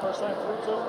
First time through too?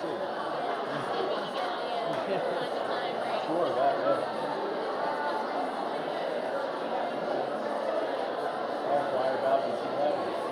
Sure, that, yeah. I'll fly about and see what happens.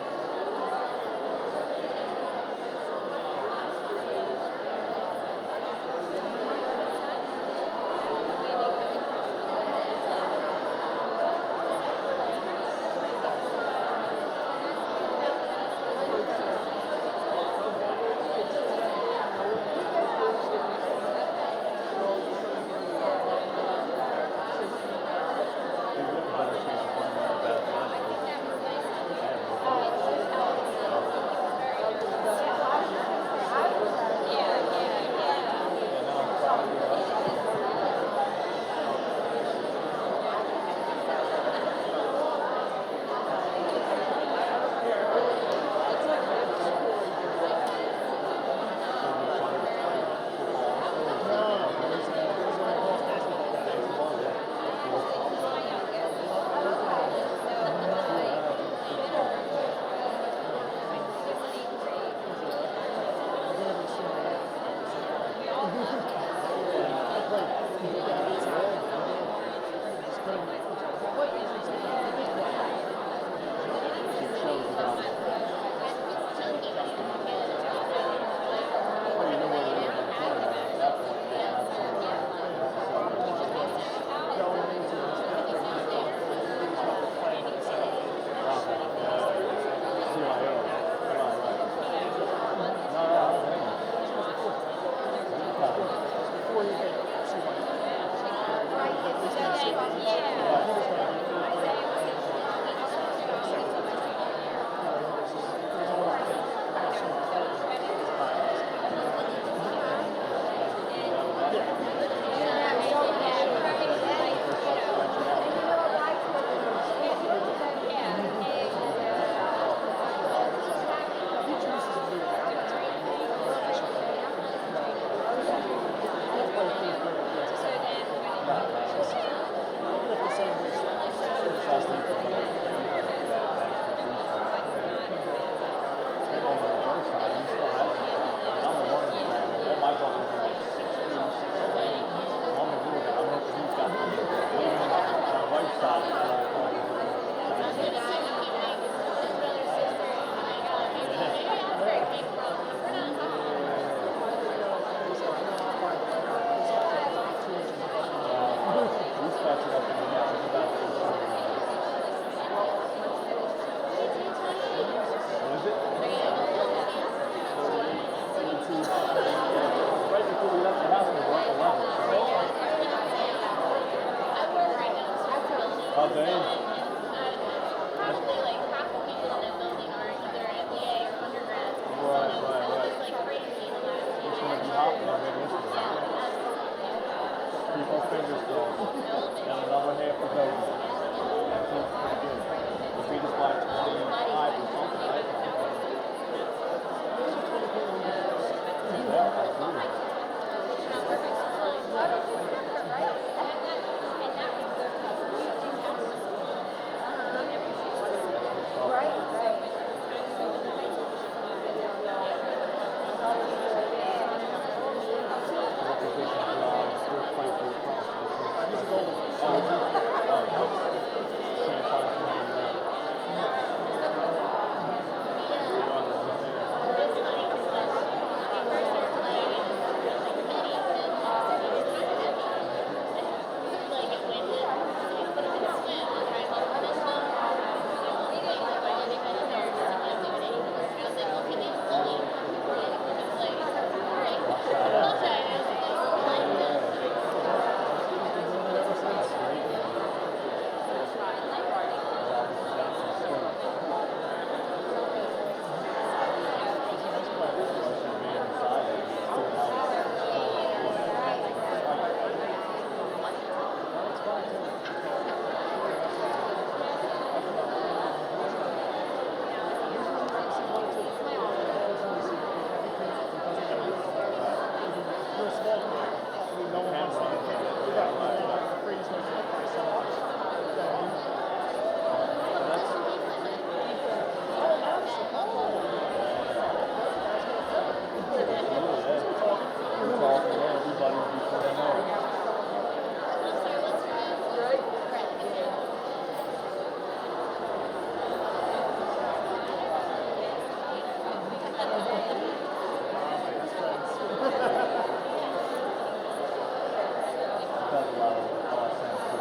lot of OSM too.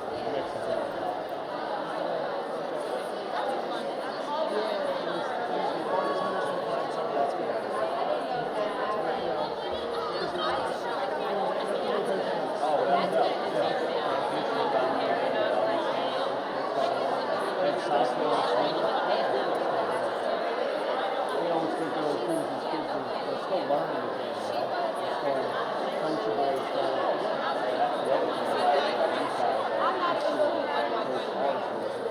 So it makes it better. Oh, yeah. And software training. We always think these kids are still learning again, you know? They're still coachable, still, that's the other thing about these guys, these schools, Coach Ours, I would love to play that school.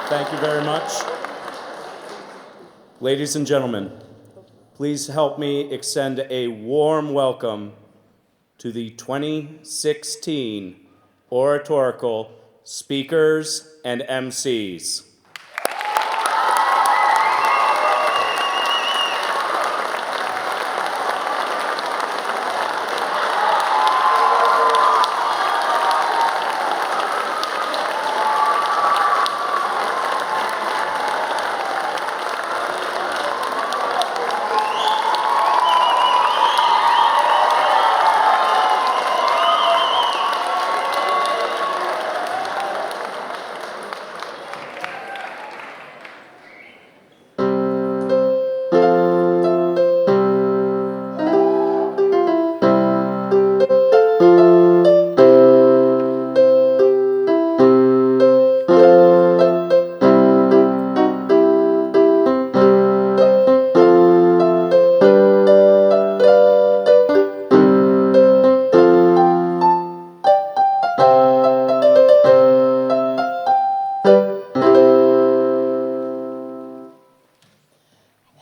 Thank you very much. Ladies and gentlemen, please help me extend a warm welcome to the 2016 Oratorical speakers and MCs.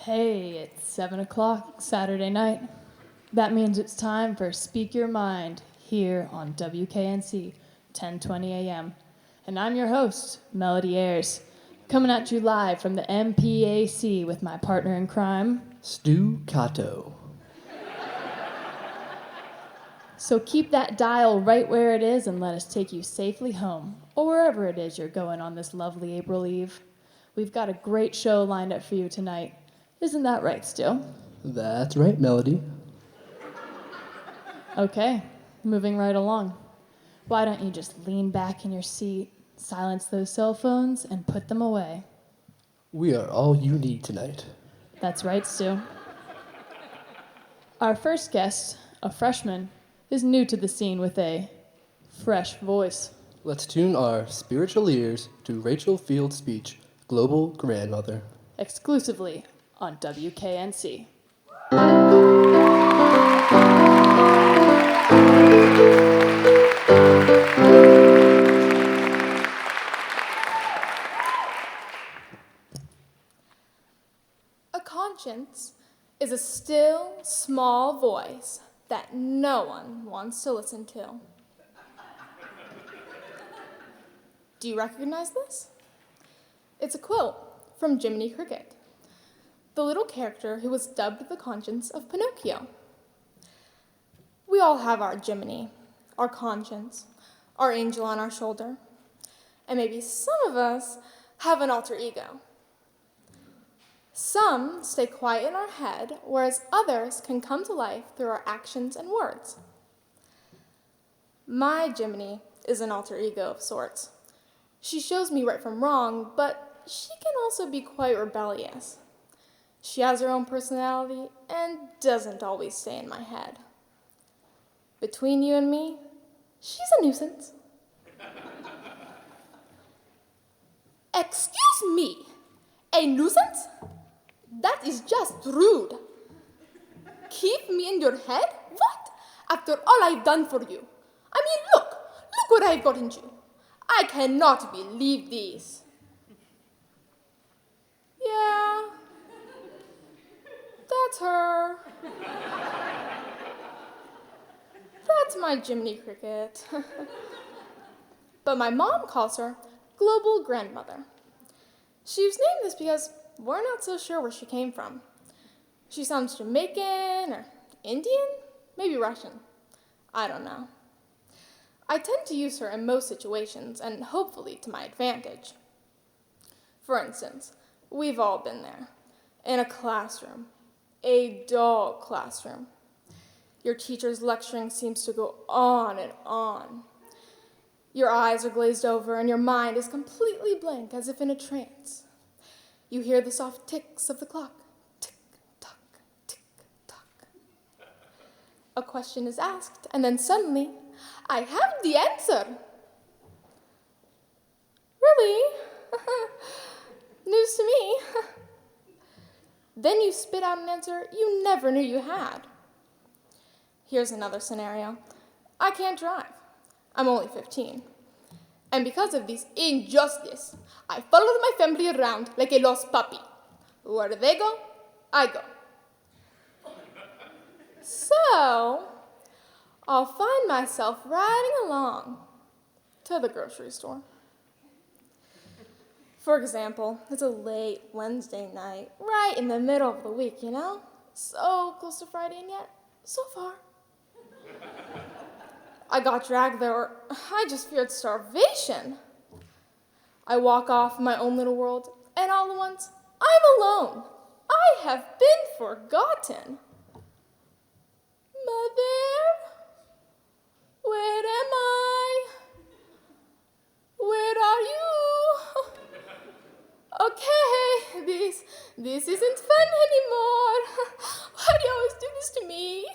Hey, it's 7 o'clock Saturday night. That means it's time for Speak Your Mind here on WKNC 1020 AM. And I'm your host, Melody Ayers. Coming at you live from the MPAC with my partner in crime. Stu Cato. So keep that dial right where it is and let us take you safely home, or wherever it is you're going on this lovely April Eve. We've got a great show lined up for you tonight. Isn't that right, Stu? That's right, Melody. Okay, moving right along. Why don't you just lean back in your seat, silence those cell phones, and put them away? We are all you need tonight. That's right, Stu. Our first guest, a freshman, is new to the scene with a fresh voice. Let's tune our spiritual ears to Rachel Field's speech, Global Grandmother. Exclusively on WKNC. A conscience is a still, small voice that no one wants to listen to. Do you recognize this? It's a quote from Jiminy Cricket, the little character who was dubbed the conscience of Pinocchio. We all have our Jiminy, our conscience, our angel on our shoulder, and maybe some of us have an alter ego. Some stay quiet in our head, whereas others can come to life through our actions and words. My Jiminy is an alter ego of sorts. She shows me right from wrong, but she can also be quite rebellious. She has her own personality and doesn't always stay in my head. Between you and me, she's a nuisance. Excuse me, a nuisance? That is just rude. Keep me in your head? What? After all I've done for you. I mean, look what I've gotten you. I cannot believe this. Yeah, that's her. That's my Jiminy Cricket. But my mom calls her Global Grandmother. She was named this because we're not so sure where she came from. She sounds Jamaican or Indian, maybe Russian. I don't know. I tend to use her in most situations and hopefully to my advantage. For instance, we've all been there. In a classroom. A dull classroom. Your teacher's lecturing seems to go on and on. Your eyes are glazed over and your mind is completely blank as if in a trance. You hear the soft ticks of the clock. Tick-tock, tick-tock. A question is asked, and then suddenly, I have the answer. Really? News to me. Then you spit out an answer you never knew you had. Here's another scenario. I can't drive. I'm only 15. And because of this injustice, I followed my family around like a lost puppy. Where they go, I go. So, I'll find myself riding along to the grocery store. For example, it's a late Wednesday night, right in the middle of the week, you know? So close to Friday and yet so far. I got dragged there, or I just feared starvation. I walk off in my own little world, and all at once, I'm alone. I have been forgotten. Mother, where am I? Where are you? Okay, this isn't fun anymore. Why do you always do this to me?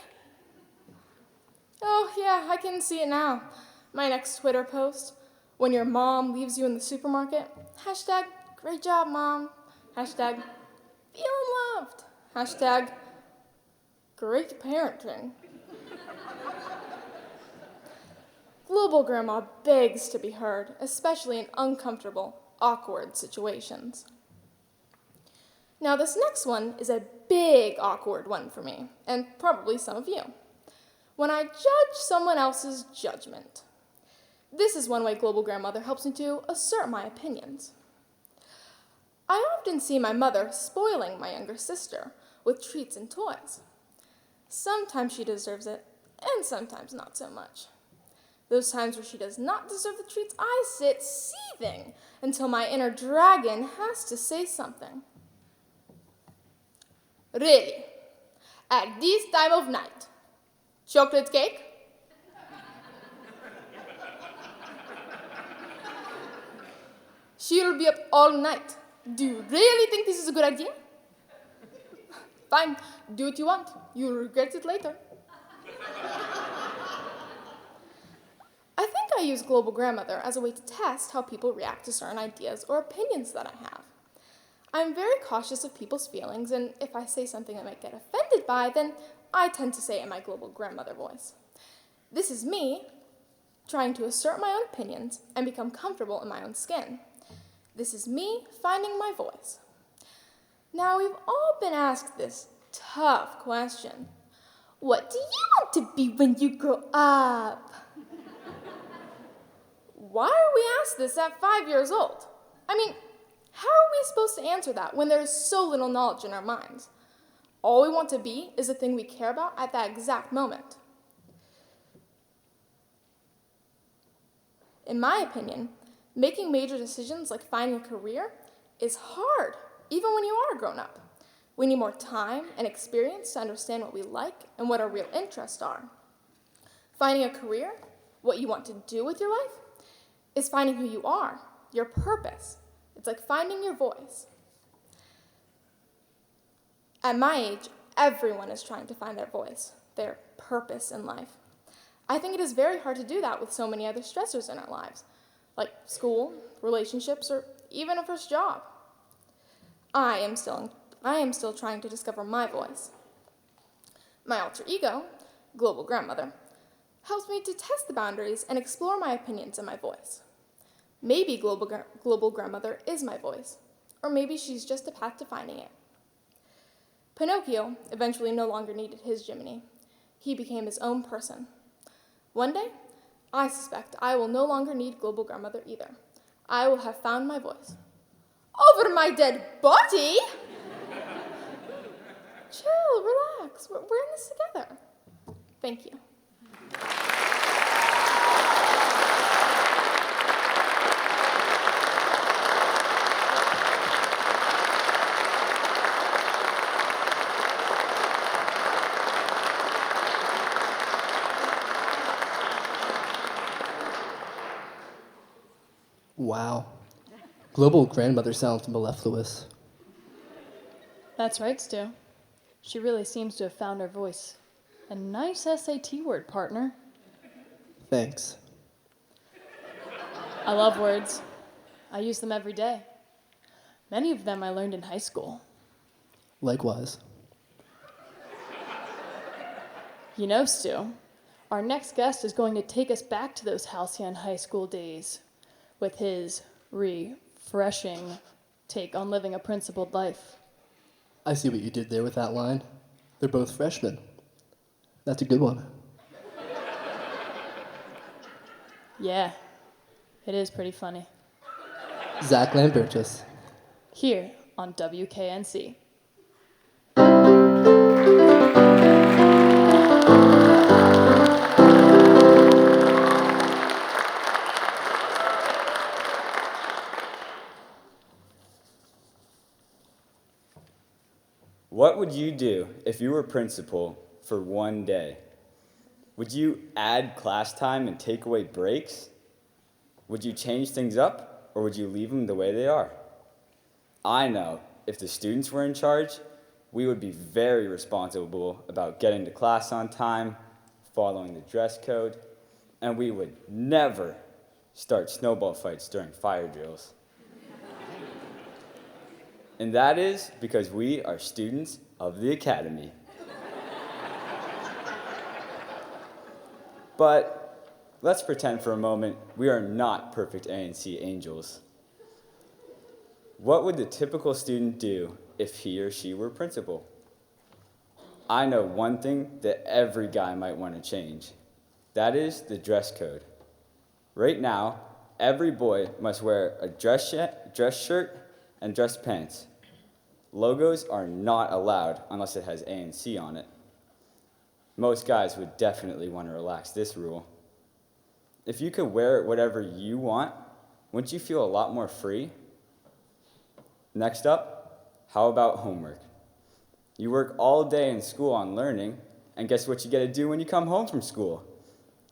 Oh, yeah, I can see it now. My next Twitter post. When your mom leaves you in the supermarket. Hashtag, great job, Mom. Hashtag, feeling loved. Hashtag, great parenting. Global Grandma begs to be heard, especially in uncomfortable, awkward situations. Now, this next one is a big awkward one for me, and probably some of you. When I judge someone else's judgment. This is one way Global Grandmother helps me to assert my opinions. I often see my mother spoiling my younger sister with treats and toys. Sometimes she deserves it, and sometimes not so much. Those times where she does not deserve the treats, I sit seething until my inner dragon has to say something. Really? At this time of night? Chocolate cake? She'll be up all night. Do you really think this is a good idea? Fine, do what you want. You'll regret it later. I think I use Global Grandmother as a way to test how people react to certain ideas or opinions that I have. I'm very cautious of people's feelings, and if I say something I might get offended by, then I tend to say it in my Global Grandmother voice. This is me trying to assert my own opinions and become comfortable in my own skin. This is me finding my voice. Now, we've all been asked this tough question. What do you want to be when you grow up? Why are we asked this at 5 years old? I mean, how are we supposed to answer that when there is so little knowledge in our minds? All we want to be is the thing we care about at that exact moment. In my opinion, making major decisions like finding a career is hard, even when you are grown up. We need more time and experience to understand what we like and what our real interests are. Finding a career, what you want to do with your life, is finding who you are, your purpose. It's like finding your voice. At my age, everyone is trying to find their voice, their purpose in life. I think it is very hard to do that with so many other stressors in our lives, like school, relationships, or even a first job. I am still trying to discover my voice. My alter ego, Global Grandmother, helps me to test the boundaries and explore my opinions and my voice. Maybe Global Grandmother is my voice, or maybe she's just a path to finding it. Pinocchio eventually no longer needed his Jiminy. He became his own person. One day, I suspect I will no longer need Global Grandmother either. I will have found my voice. Over my dead body? Chill, relax. We're in this together. Thank you. Wow. Global Grandmother sounds mellifluous. That's right, Stu. She really seems to have found her voice. A nice SAT word, partner. Thanks. I love words. I use them every day. Many of them I learned in high school. Likewise. You know, Stu, our next guest is going to take us back to those halcyon high school days with his refreshing take on living a principled life. I see what you did there with that line. They're both freshmen. That's a good one. Yeah, it is pretty funny. Zach Lambertus. Here on WKNC. What would you do if you were principal for one day? Would you add class time and take away breaks? Would you change things up, or would you leave them the way they are? I know if the students were in charge, we would be very responsible about getting to class on time, following the dress code, and we would never start snowball fights during fire drills. And that is because we are students of the academy. But let's pretend for a moment we are not perfect A&C angels. What would the typical student do if he or she were principal? I know one thing that every guy might want to change. That is the dress code. Right now, every boy must wear a dress shirt and dress pants. Logos are not allowed unless it has A and C on it. Most guys would definitely want to relax this rule. If you could wear whatever you want, wouldn't you feel a lot more free? Next up, how about homework? You work all day in school on learning, and guess what you get to do when you come home from school?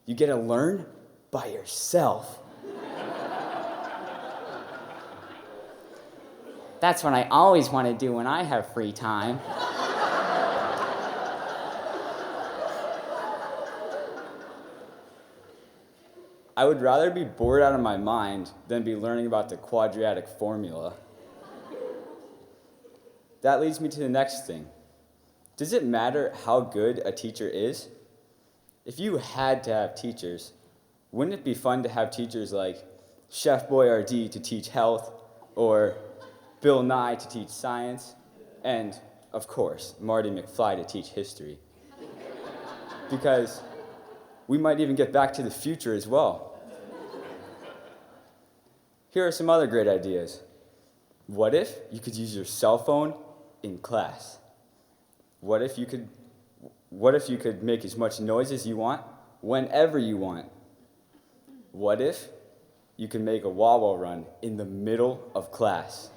You get to learn by yourself. That's what I always want to do when I have free time. I would rather be bored out of my mind than be learning about the quadratic formula. That leads me to the next thing. Does it matter how good a teacher is? If you had to have teachers, wouldn't it be fun to have teachers like Chef Boyardee to teach health, or Bill Nye to teach science, and, of course, Marty McFly to teach history? Because we might even get back to the future as well. Here are some other great ideas. What if you could use your cell phone in class? What if you could make as much noise as you want, whenever you want? What if you could make a wall run in the middle of class?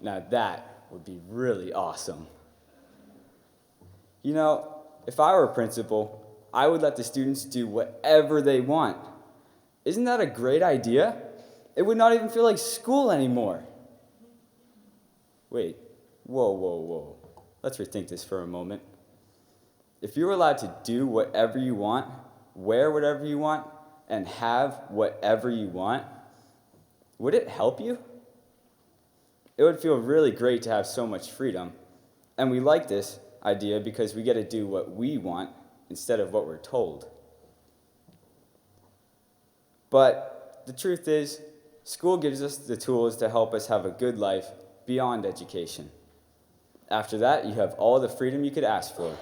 Now that would be really awesome. You know, if I were a principal, I would let the students do whatever they want. Isn't that a great idea? It would not even feel like school anymore. Wait, whoa. Let's rethink this for a moment. If you were allowed to do whatever you want, wear whatever you want, and have whatever you want, would it help you? It would feel really great to have so much freedom. And we like this idea because we get to do what we want instead of what we're told. But the truth is, school gives us the tools to help us have a good life beyond education. After that, you have all the freedom you could ask for.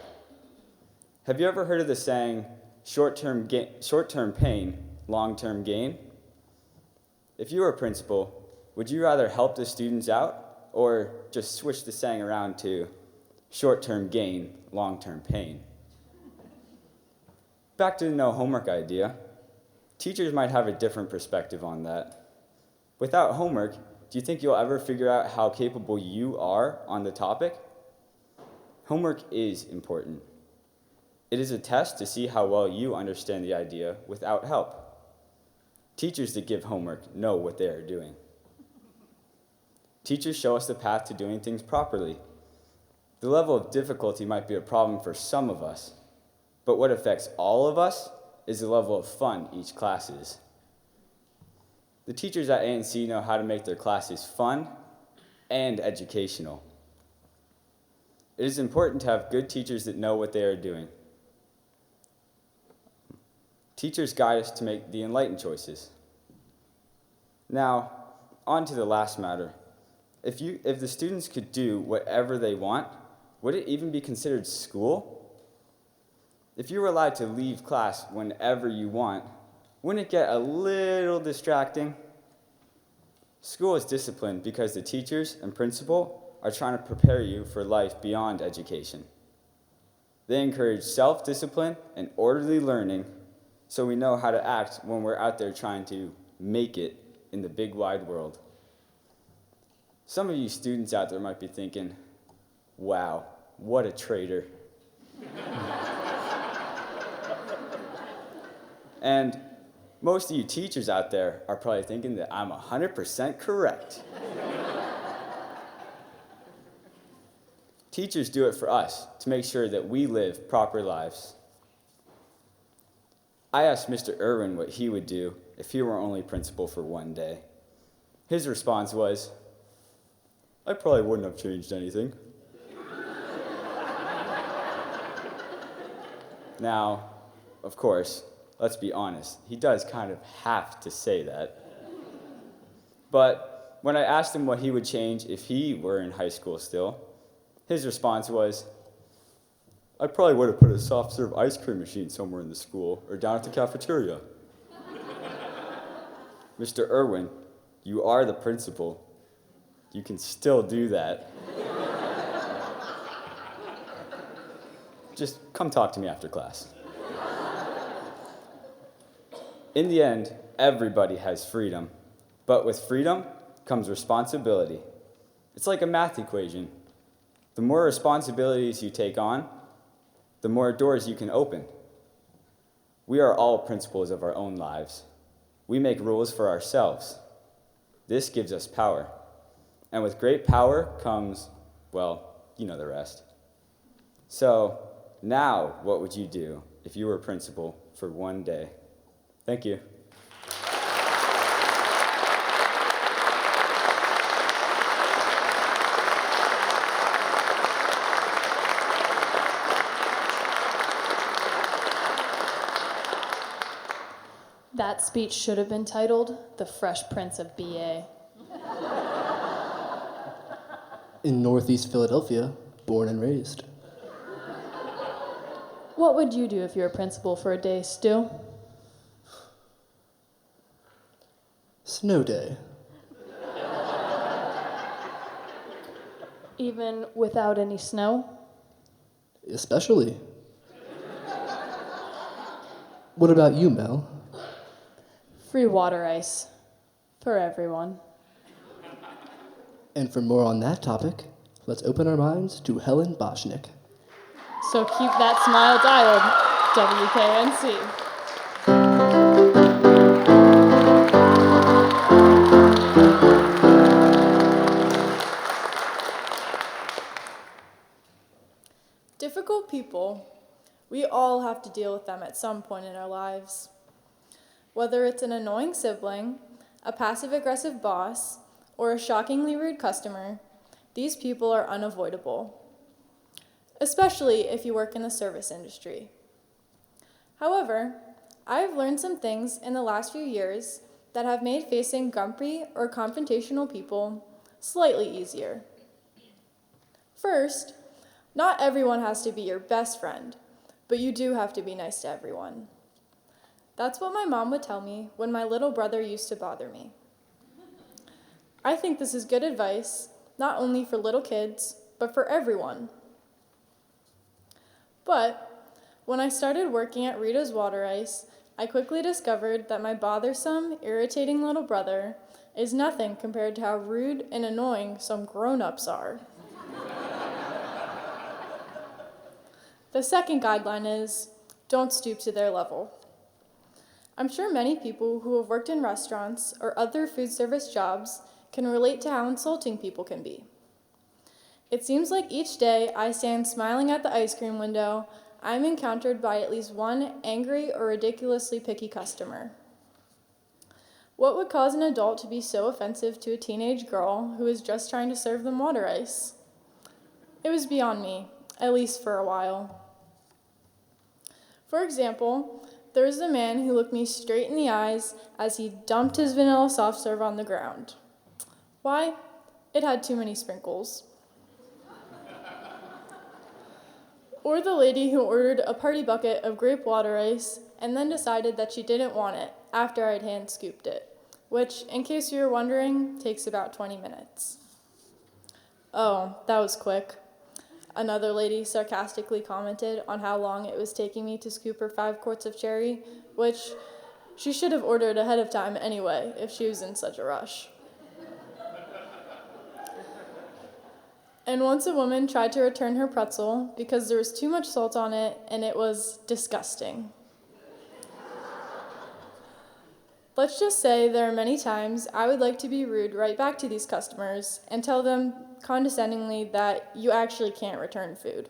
Have you ever heard of the saying, short-term pain, long-term gain? If you were a principal, would you rather help the students out or just switch the saying around to short-term gain, long-term pain? Back to the no homework idea. Teachers might have a different perspective on that. Without homework, do you think you'll ever figure out how capable you are on the topic? Homework is important. It is a test to see how well you understand the idea without help. Teachers that give homework know what they are doing. Teachers show us the path to doing things properly. The level of difficulty might be a problem for some of us, but what affects all of us is the level of fun each class is. The teachers at A&C know how to make their classes fun and educational. It is important to have good teachers that know what they are doing. Teachers guide us to make the enlightened choices. Now, on to the last matter. If the students could do whatever they want, would it even be considered school? If you were allowed to leave class whenever you want, wouldn't it get a little distracting? School is disciplined because the teachers and principal are trying to prepare you for life beyond education. They encourage self-discipline and orderly learning so we know how to act when we're out there trying to make it in the big wide world. Some of you students out there might be thinking, wow, what a traitor. And most of you teachers out there are probably thinking that I'm 100% correct. Teachers do it for us to make sure that we live proper lives. I asked Mr. Irwin what he would do if he were only principal for one day. His response was, I probably wouldn't have changed anything. Now, of course, let's be honest, he does kind of have to say that. But when I asked him what he would change if he were in high school still, his response was, I probably would have put a soft serve ice cream machine somewhere in the school or down at the cafeteria. Mr. Irwin, You are the principal. You can still do that. Just come talk to me after class. In the end, everybody has freedom. But with freedom comes responsibility. It's like a math equation. The more responsibilities you take on, the more doors you can open. We are all principals of our own lives. We make rules for ourselves. This gives us power. And with great power comes, well, you know the rest. So, now what would you do if you were principal for one day? Thank you. That speech should have been titled The Fresh Prince of BA. In Northeast Philadelphia, born and raised. What would you do if you were principal for a day, Stu? Snow day. Even without any snow? Especially. What about you, Mel? Free water ice. For everyone. And for more on that topic, let's open our minds to Helen Boschnick. So keep that smile dialed, WKNC. Difficult people, we all have to deal with them at some point in our lives. Whether it's an annoying sibling, a passive-aggressive boss, or a shockingly rude customer, these people are unavoidable, especially if you work in the service industry. However, I've learned some things in the last few years that have made facing grumpy or confrontational people slightly easier. First, not everyone has to be your best friend, but you do have to be nice to everyone. That's what my mom would tell me when my little brother used to bother me. I think this is good advice, not only for little kids, but for everyone. But when I started working at Rita's Water Ice, I quickly discovered that my bothersome, irritating little brother is nothing compared to how rude and annoying some grown-ups are. The second guideline is, don't stoop to their level. I'm sure many people who have worked in restaurants or other food service jobs can relate to how insulting people can be. It seems like each day I stand smiling at the ice cream window, I'm encountered by at least one angry or ridiculously picky customer. What would cause an adult to be so offensive to a teenage girl who is just trying to serve them water ice? It was beyond me, at least for a while. For example, there was a man who looked me straight in the eyes as he dumped his vanilla soft serve on the ground. Why? It had too many sprinkles. Or the lady who ordered a party bucket of grape water ice and then decided that she didn't want it after I'd hand scooped it, which, in case you were wondering, takes about 20 minutes. Oh, that was quick. Another lady sarcastically commented on how long it was taking me to scoop her 5 quarts of cherry, which she should have ordered ahead of time anyway if she was in such a rush. And once a woman tried to return her pretzel because there was too much salt on it and it was disgusting. Let's just say there are many times I would like to be rude right back to these customers and tell them condescendingly that you actually can't return food.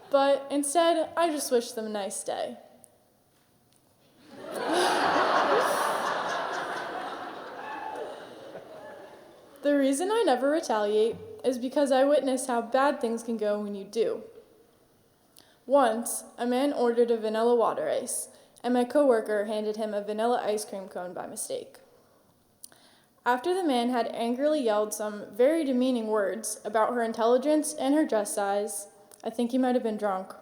But instead, I just wish them a nice day. The reason I never retaliate is because I witnessed how bad things can go when you do. Once, a man ordered a vanilla water ice, and my coworker handed him a vanilla ice cream cone by mistake. After the man had angrily yelled some very demeaning words about her intelligence and her dress size, I think he might have been drunk.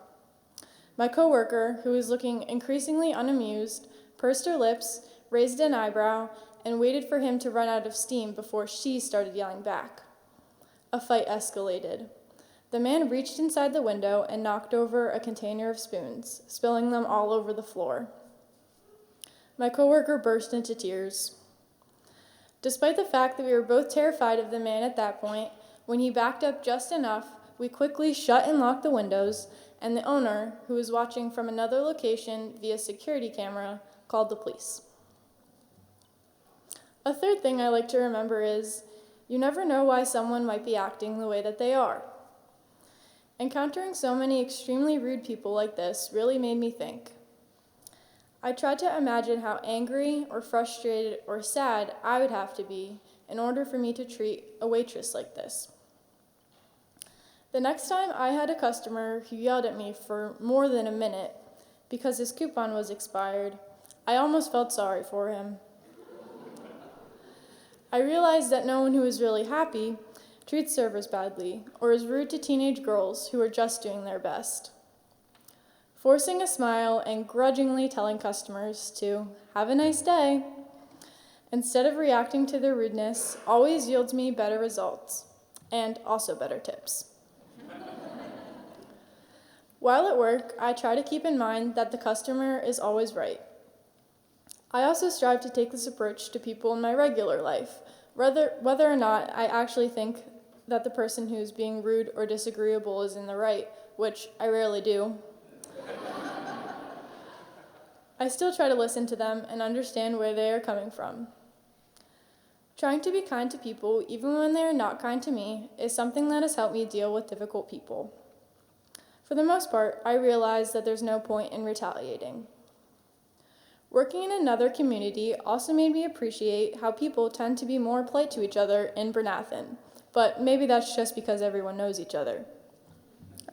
My coworker, who was looking increasingly unamused, pursed her lips, raised an eyebrow, and waited for him to run out of steam before she started yelling back. A fight escalated. The man reached inside the window and knocked over a container of spoons, spilling them all over the floor. My coworker burst into tears. Despite the fact that we were both terrified of the man at that point, when he backed up just enough, we quickly shut and locked the windows, and the owner, who was watching from another location via security camera, called the police. A third thing I like to remember is, you never know why someone might be acting the way that they are. Encountering so many extremely rude people like this really made me think. I tried to imagine how angry or frustrated or sad I would have to be in order for me to treat a waitress like this. The next time I had a customer who yelled at me for more than a minute because his coupon was expired, I almost felt sorry for him. I realized that no one who is really happy treats servers badly or is rude to teenage girls who are just doing their best. Forcing a smile and grudgingly telling customers to have a nice day instead of reacting to their rudeness always yields me better results and also better tips. While at work, I try to keep in mind that the customer is always right. I also strive to take this approach to people in my regular life, whether or not I actually think that the person who is being rude or disagreeable is in the right, which I rarely do. I still try to listen to them and understand where they are coming from. Trying to be kind to people, even when they are not kind to me, is something that has helped me deal with difficult people. For the most part, I realize that there's no point in retaliating. Working in another community also made me appreciate how people tend to be more polite to each other in Bernathen, but maybe that's just because everyone knows each other.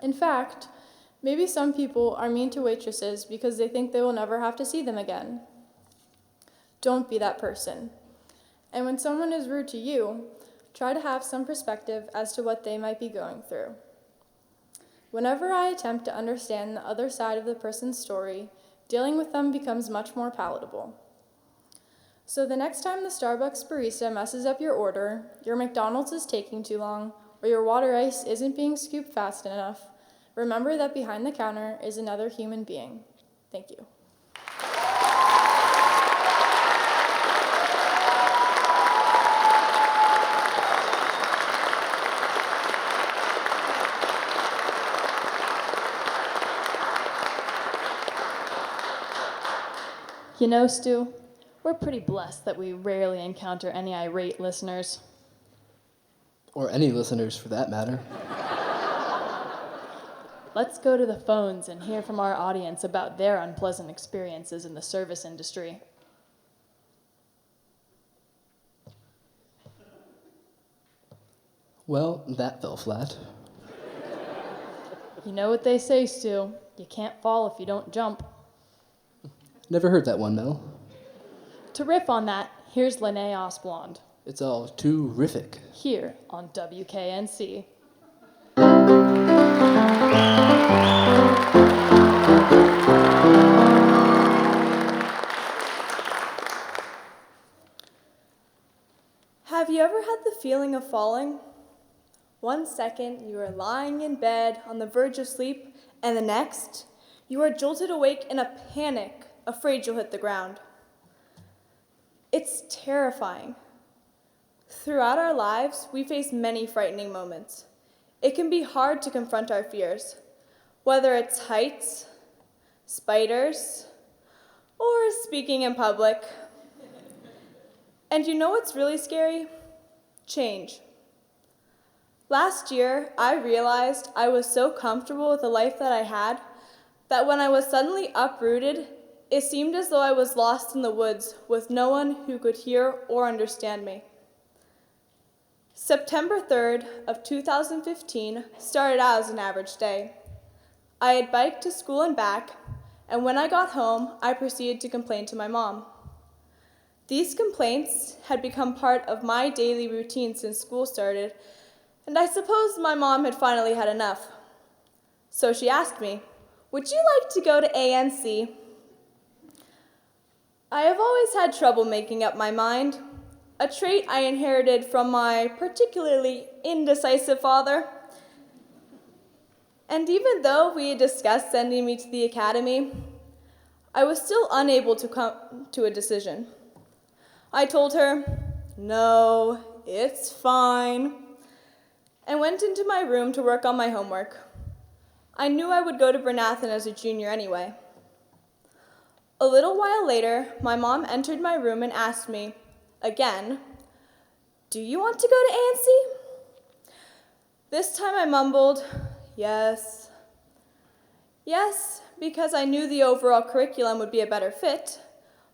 In fact, maybe some people are mean to waitresses because they think they will never have to see them again. Don't be that person. And when someone is rude to you, try to have some perspective as to what they might be going through. Whenever I attempt to understand the other side of the person's story, dealing with them becomes much more palatable. So the next time the Starbucks barista messes up your order, your McDonald's is taking too long, or your water ice isn't being scooped fast enough, remember that behind the counter is another human being. Thank you. You know, Stu, we're pretty blessed that we rarely encounter any irate listeners. Or any listeners for that matter. Let's go to the phones and hear from our audience about their unpleasant experiences in the service industry. Well, that fell flat. You know what they say, Stu. You can't fall if you don't jump. Never heard that one, Mel. To riff on that, here's Lene Osblond, It's all too horrific. here on WKNC. Have you ever had the feeling of falling? 1 second, you are lying in bed on the verge of sleep, and the next, you are jolted awake in a panic, afraid you'll hit the ground. It's terrifying. Throughout our lives, we face many frightening moments. It can be hard to confront our fears, whether it's heights, spiders, or speaking in public. And you know what's really scary? Change. Last year, I realized I was so comfortable with the life that I had that when I was suddenly uprooted, it seemed as though I was lost in the woods with no one who could hear or understand me. September 3rd of 2015 started out as an average day. I had biked to school and back, and when I got home, I proceeded to complain to my mom. These complaints had become part of my daily routine since school started, and I suppose my mom had finally had enough. So she asked me, "Would you like to go to ANC?" I have always had trouble making up my mind, a trait I inherited from my particularly indecisive father. And even though we had discussed sending me to the academy, I was still unable to come to a decision. I told her, "No, it's fine," and went into my room to work on my homework. I knew I would go to Bernathen as a junior anyway. A little while later, my mom entered my room and asked me, again, "Do you want to go to ANSI?" This time I mumbled, "Yes." Yes, because I knew the overall curriculum would be a better fit.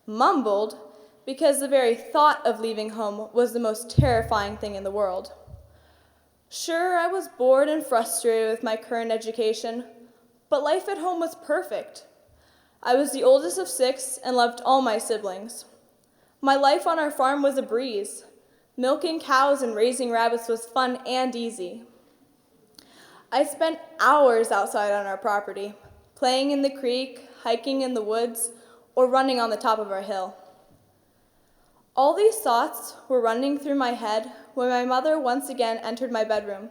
Mumbled, because the very thought of leaving home was the most terrifying thing in the world. Sure, I was bored and frustrated with my current education, but life at home was perfect. I was the oldest of 6 and loved all my siblings. My life on our farm was a breeze. Milking cows and raising rabbits was fun and easy. I spent hours outside on our property, playing in the creek, hiking in the woods, or running on the top of our hill. All these thoughts were running through my head when my mother once again entered my bedroom.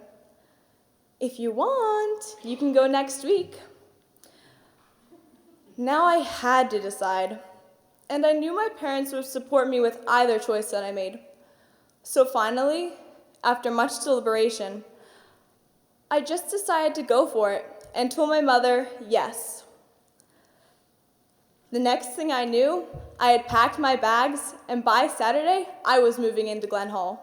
"If you want, you can go next week." Now I had to decide, and I knew my parents would support me with either choice that I made. So finally, after much deliberation, I just decided to go for it and told my mother yes. The next thing I knew, I had packed my bags, and by Saturday, I was moving into Glen Hall.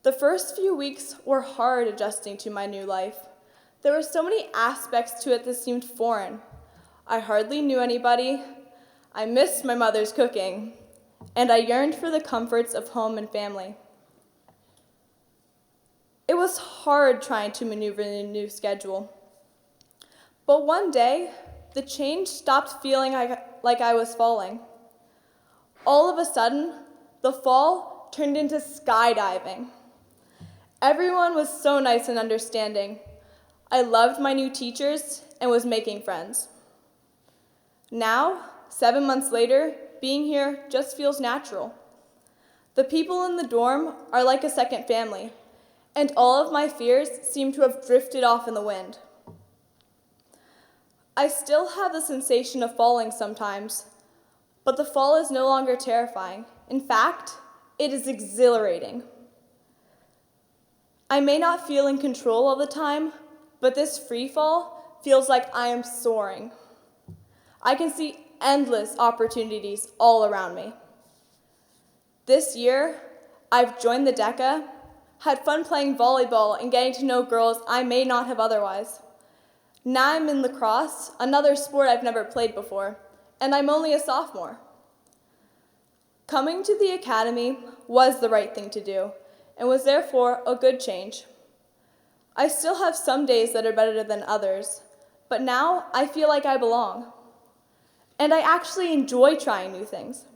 The first few weeks were hard adjusting to my new life. There were so many aspects to it that seemed foreign. I hardly knew anybody, I missed my mother's cooking, and I yearned for the comforts of home and family. It was hard trying to maneuver in a new schedule. But one day, the change stopped feeling like I was falling. All of a sudden, the fall turned into skydiving. Everyone was so nice and understanding. I loved my new teachers and was making friends. Now, 7 months later, being here just feels natural. The people in the dorm are like a second family, and all of my fears seem to have drifted off in the wind. I still have the sensation of falling sometimes, but the fall is no longer terrifying. In fact, it is exhilarating. I may not feel in control all the time, but this free fall feels like I am soaring. I can see endless opportunities all around me. This year, I've joined the DECA, had fun playing volleyball and getting to know girls I may not have otherwise. Now I'm in lacrosse, another sport I've never played before, and I'm only a sophomore. Coming to the academy was the right thing to do, and was therefore a good change. I still have some days that are better than others, but now I feel like I belong. And I actually enjoy trying new things.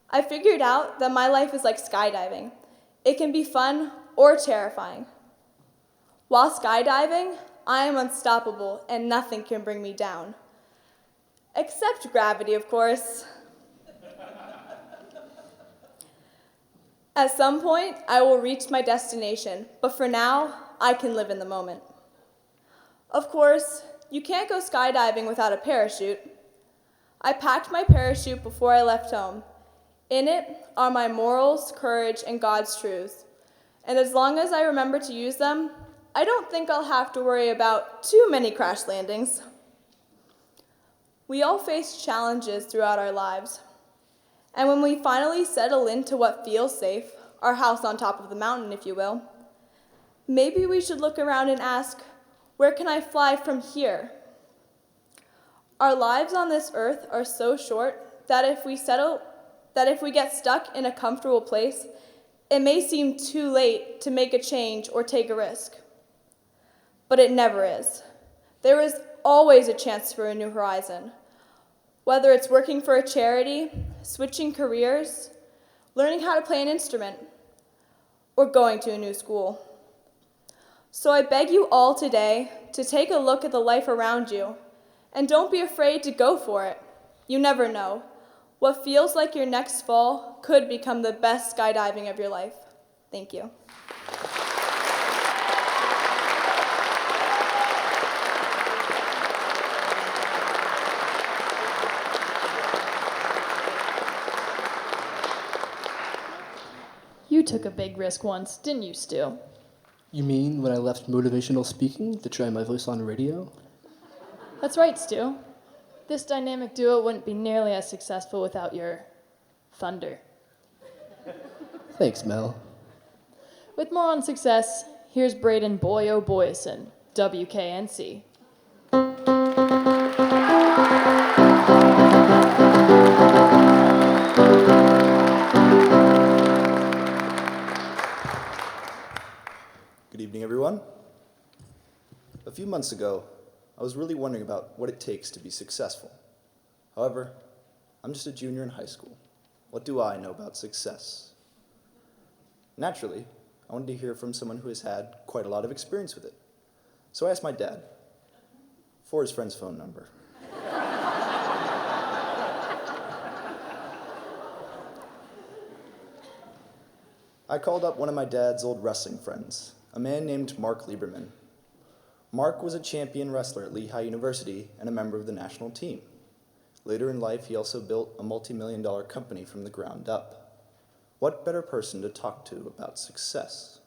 I figured out that my life is like skydiving. It can be fun or terrifying. While skydiving, I am unstoppable and nothing can bring me down. Except gravity, of course. At some point, I will reach my destination, but for now, I can live in the moment. Of course, you can't go skydiving without a parachute. I packed my parachute before I left home. In it are my morals, courage, and God's truths. And as long as I remember to use them, I don't think I'll have to worry about too many crash landings. We all face challenges throughout our lives. And when we finally settle into what feels safe, our house on top of the mountain, if you will, maybe we should look around and ask, where can I fly from here? Our lives on this earth are so short that if we get stuck in a comfortable place, it may seem too late to make a change or take a risk. But it never is. There is always a chance for a new horizon. Whether it's working for a charity, switching careers, learning how to play an instrument, or going to a new school. So I beg you all today to take a look at the life around you, and don't be afraid to go for it. You never know. What feels like your next fall could become the best skydiving of your life. Thank you. You took a big risk once, didn't you, Stu? You mean when I left motivational speaking to try my voice on radio? That's right, Stu. This dynamic duo wouldn't be nearly as successful without your thunder. Thanks, Mel. With more on success, here's Braden Boyo Boyson, WKNC. Good evening, everyone. A few months ago, I was really wondering about what it takes to be successful. However, I'm just a junior in high school. What do I know about success? Naturally, I wanted to hear from someone who has had quite a lot of experience with it. So I asked my dad for his friend's phone number. I called up one of my dad's old wrestling friends, a man named Mark Lieberman. Mark was a champion wrestler at Lehigh University and a member of the national team. Later in life, he also built a multi-million-dollar company from the ground up. What better person to talk to about success?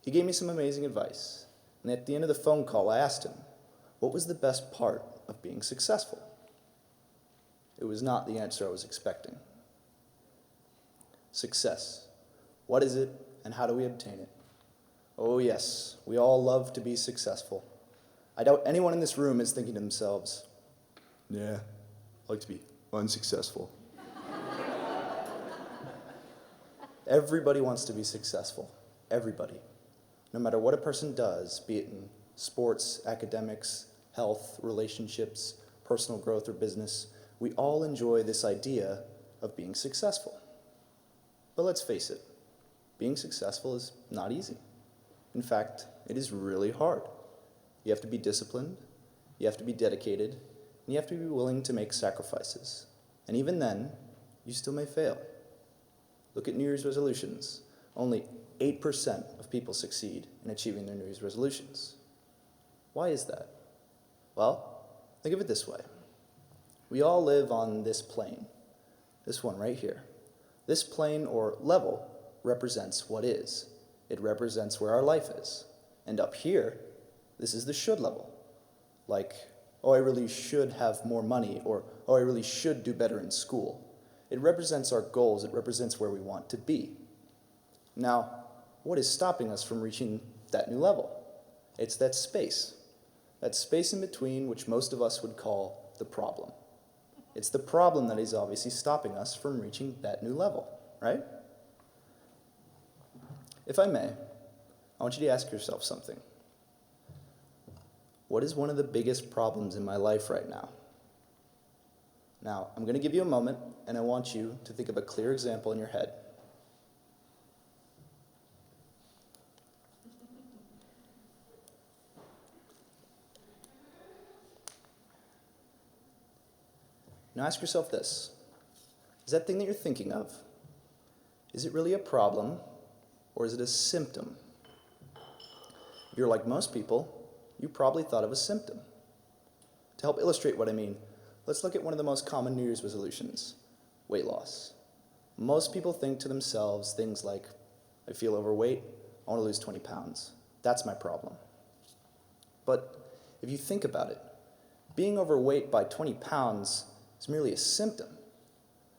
He gave me some amazing advice, and at the end of the phone call, I asked him, what was the best part of being successful? It was not the answer I was expecting. Success. What is it, and how do we obtain it? Oh yes, we all love to be successful. I doubt anyone in this room is thinking to themselves, yeah, I like to be unsuccessful. Everybody wants to be successful. Everybody. No matter what a person does, be it in sports, academics, health, relationships, personal growth, or business, we all enjoy this idea of being successful. But let's face it, being successful is not easy. In fact, it is really hard. You have to be disciplined, you have to be dedicated, and you have to be willing to make sacrifices. And even then, you still may fail. Look at New Year's resolutions. Only 8% of people succeed in achieving their New Year's resolutions. Why is that? Well, think of it this way. We all live on this plane, this one right here. This plane or level represents what is. It represents where our life is. And up here, this is the should level. Like, oh, I really should have more money, or oh, I really should do better in school. It represents our goals. It represents where we want to be. Now, what is stopping us from reaching that new level? It's that space in between, which most of us would call the problem. It's the problem that is obviously stopping us from reaching that new level, right? If I may, I want you to ask yourself something. What is one of the biggest problems in my life right now? Now, I'm going to give you a moment, and I want you to think of a clear example in your head. Now ask yourself this. Is that thing that you're thinking of, is it really a problem, or is it a symptom? If you're like most people, you probably thought of a symptom. To help illustrate what I mean, let's look at one of the most common New Year's resolutions, weight loss. Most people think to themselves things like, I feel overweight, I want to lose 20 pounds. That's my problem. But if you think about it, being overweight by 20 pounds is merely a symptom.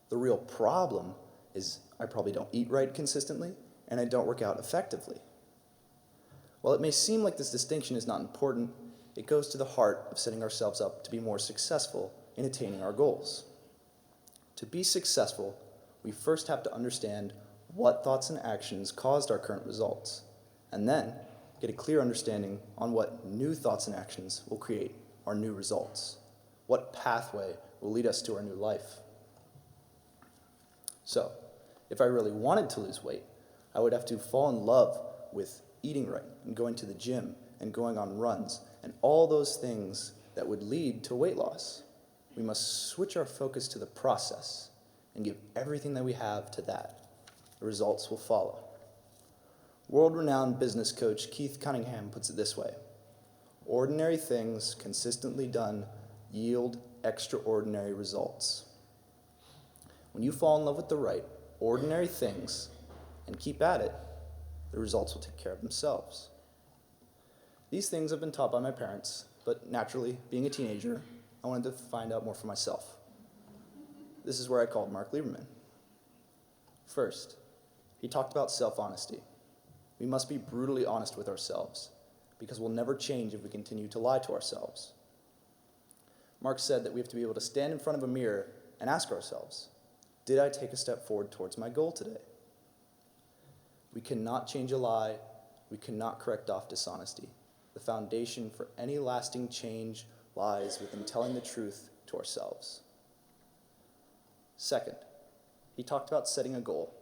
The real problem is I probably don't eat right consistently, and I don't work out effectively. While it may seem like this distinction is not important, it goes to the heart of setting ourselves up to be more successful in attaining our goals. To be successful, we first have to understand what thoughts and actions caused our current results, and then get a clear understanding on what new thoughts and actions will create our new results. What pathway will lead us to our new life. So, if I really wanted to lose weight, I would have to fall in love with eating right and going to the gym and going on runs and all those things that would lead to weight loss. We must switch our focus to the process and give everything that we have to that. The results will follow. World-renowned business coach Keith Cunningham puts it this way: ordinary things consistently done yield extraordinary results. When you fall in love with the right, ordinary things and keep at it, the results will take care of themselves. These things have been taught by my parents, but naturally, being a teenager, I wanted to find out more for myself. This is where I called Mark Lieberman. First, he talked about self-honesty. We must be brutally honest with ourselves, because we'll never change if we continue to lie to ourselves. Mark said that we have to be able to stand in front of a mirror and ask ourselves, did I take a step forward towards my goal today? We cannot change a lie. We cannot correct off dishonesty. The foundation for any lasting change lies within telling the truth to ourselves. Second, he talked about setting a goal,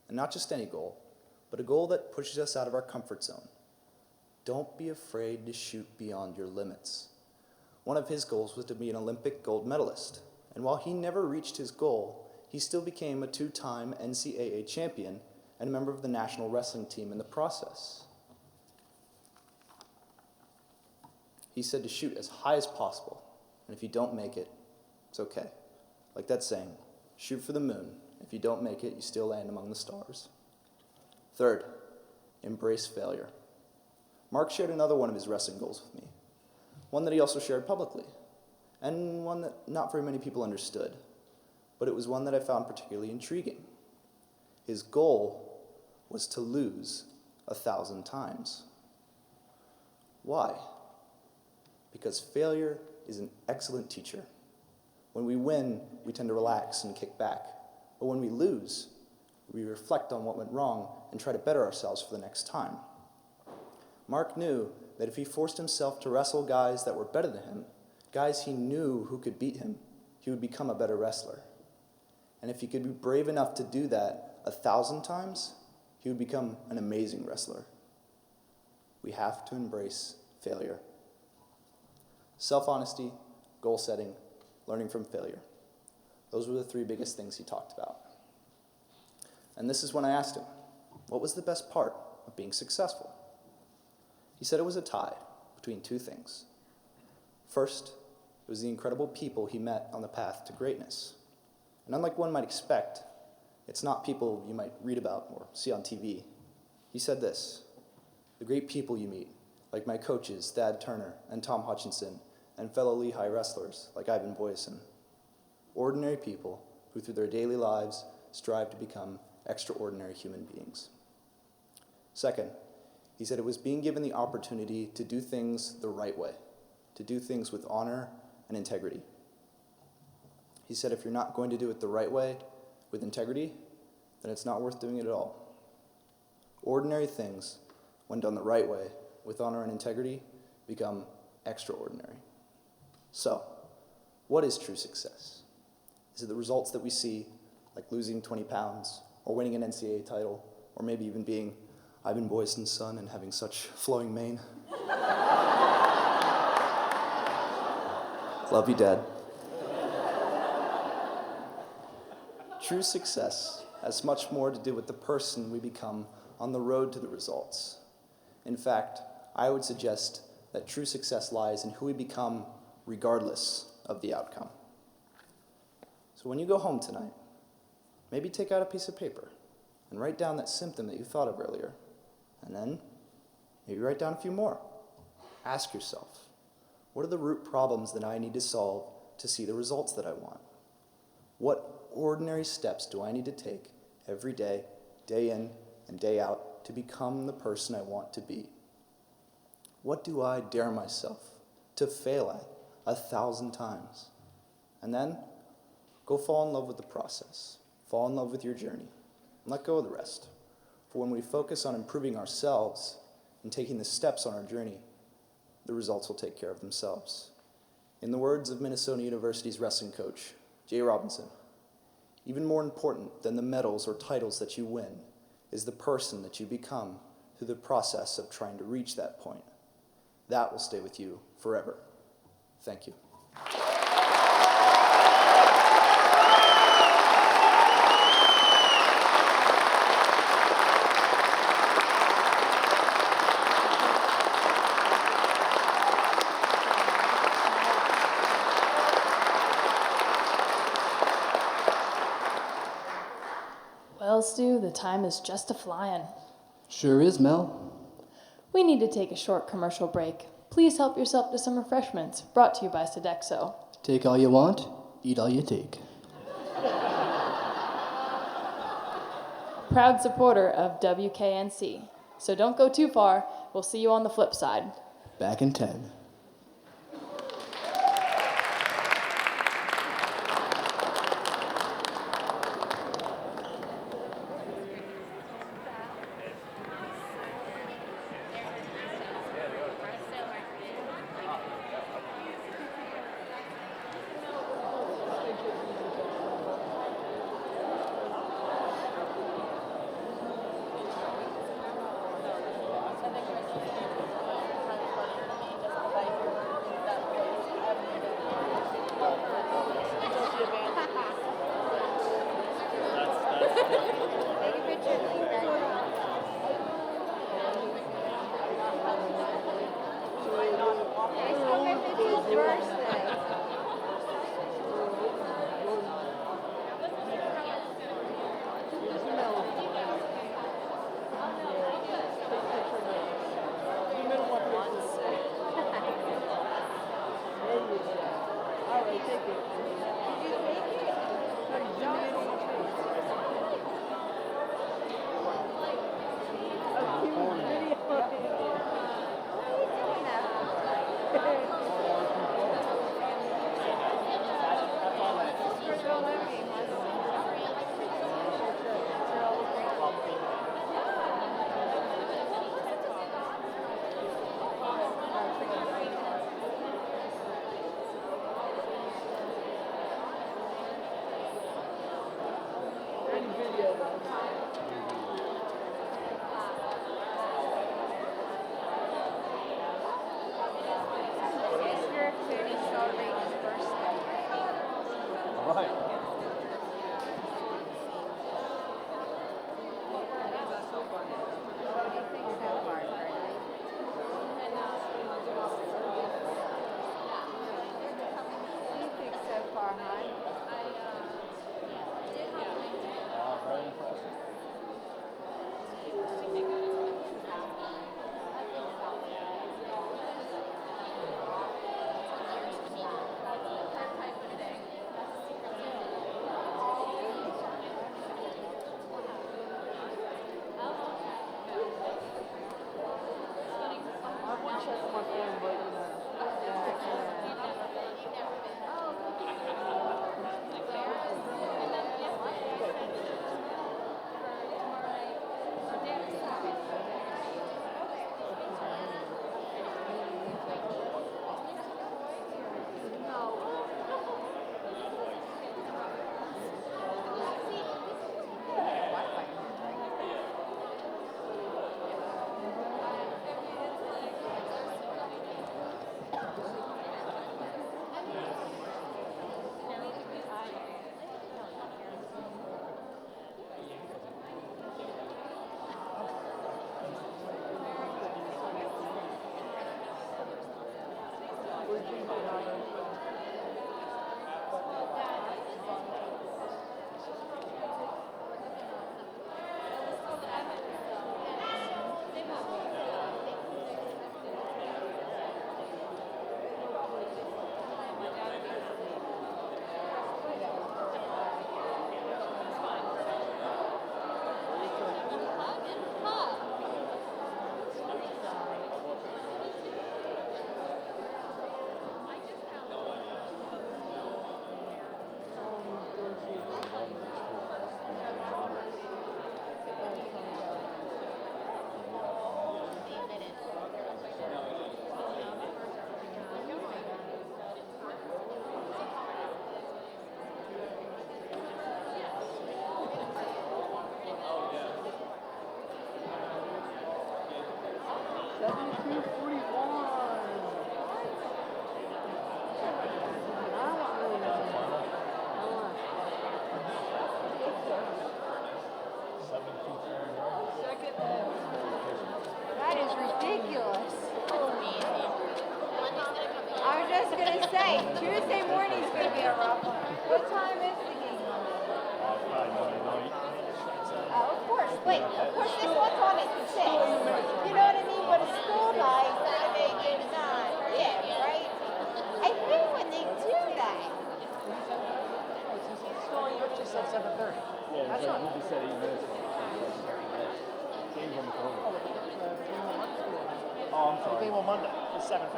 and not just any goal, but a goal that pushes us out of our comfort zone. Don't be afraid to shoot beyond your limits. One of his goals was to be an Olympic gold medalist, and while he never reached his goal, he still became a 2-time NCAA champion and a member of the national wrestling team in the process. He said to shoot as high as possible, and if you don't make it, it's okay. Like that saying, shoot for the moon. If you don't make it, you still land among the stars. Third, embrace failure. Mark shared another one of his wrestling goals with me, one that he also shared publicly, and one that not very many people understood, but it was one that I found particularly intriguing. His goal was to lose 1,000 times. Why? Because failure is an excellent teacher. When we win, we tend to relax and kick back. But when we lose, we reflect on what went wrong and try to better ourselves for the next time. Mark knew that if he forced himself to wrestle guys that were better than him, guys he knew who could beat him, he would become a better wrestler. And if he could be brave enough to do that 1,000 times, he would become an amazing wrestler. We have to embrace failure. Self-honesty, goal setting, learning from failure. Those were the 3 biggest things he talked about. And this is when I asked him, what was the best part of being successful? He said it was a tie between 2 things. First, it was the incredible people he met on the path to greatness. And unlike one might expect, it's not people you might read about or see on TV. He said this: the great people you meet, like my coaches, Thad Turner and Tom Hutchinson, and fellow Lehigh wrestlers like Ivan Boyson. Ordinary people who through their daily lives strive to become extraordinary human beings. Second, he said it was being given the opportunity to do things the right way, to do things with honor and integrity. He said if you're not going to do it the right way, with integrity, then it's not worth doing it at all. Ordinary things, when done the right way, with honor and integrity, become extraordinary. So, what is true success? Is it the results that we see, like losing 20 pounds, or winning an NCAA title, or maybe even being Ivan Boyson's son and having such flowing mane? Love you, Dad. True success has much more to do with the person we become on the road to the results. In fact, I would suggest that true success lies in who we become regardless of the outcome. So when you go home tonight, maybe take out a piece of paper and write down that symptom that you thought of earlier. And then maybe write down a few more. Ask yourself, what are the root problems that I need to solve to see the results that I want? What ordinary steps do I need to take every day, day in and day out, to become the person I want to be? What do I dare myself to fail at 1,000 times? And then go fall in love with the process. Fall in love with your journey. And let go of the rest. For when we focus on improving ourselves and taking the steps on our journey, the results will take care of themselves. In the words of Minnesota University's wrestling coach, Jay Robinson, even more important than the medals or titles that you win is the person that you become through the process of trying to reach that point. That will stay with you forever. Thank you. Well, Stu, the time is just a-flying. Sure is, Mel. We need to take a short commercial break. Please help yourself to some refreshments, brought to you by Sodexo. Take all you want, eat all you take. Proud supporter of WKNC. So don't go too far. We'll see you on the flip side. Back in 10. Wait, of course this one's on at 6. You know what I mean? But a school night, they make it 9. Yeah, right? I hate when they do that. You just said 7:30. Yeah, that's right. You just said 8 minutes. Game's almost over. Oh, I'm sorry. Game on Monday. It's 7:30.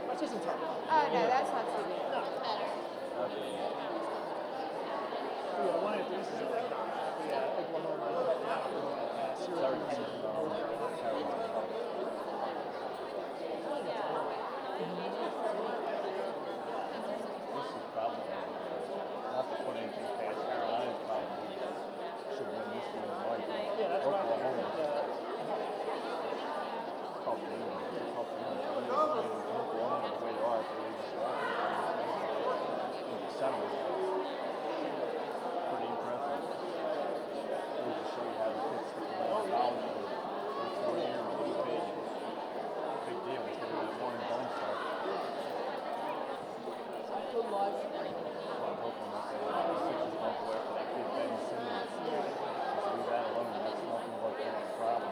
That's just in time. Oh, no, that's not so good. Okay. Yeah, one of the things is like this is probably not to put anything past Carolina's probably should win this game right. Yeah, that's Oklahoma. Tough game. Oklahoma, the way they are, if they leave in December. Pretty impressive. Goes to show you how the kids stick around college for 4 years. Big deal. It's going to be one and done stuff. So I'm hoping that the Sixers don't go after that kid Ben Simmons. Just leave that alone. That's nothing but a problem.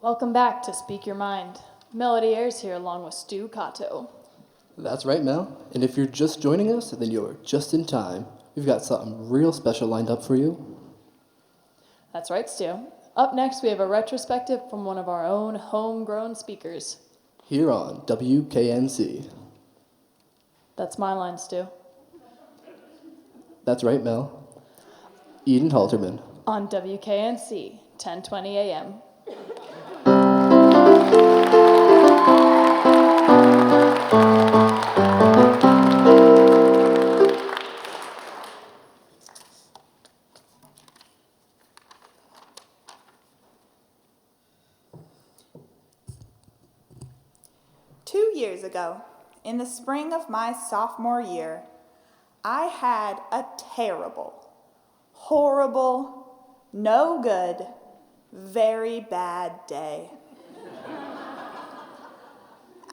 Welcome back to Speak Your Mind. Melody Ayres here along with Stu Cato. That's right, Mel. And if you're just joining us, then you're just in time. We've got something real special lined up for you. That's right, Stu. Up next, we have a retrospective from one of our own homegrown speakers. Here on WKNC. That's my line, Stu. That's right, Mel. Eden Halterman. On WKNC, 10:20 a.m. 2 years ago, in the spring of my sophomore year, I had a terrible, horrible, no good, very bad day.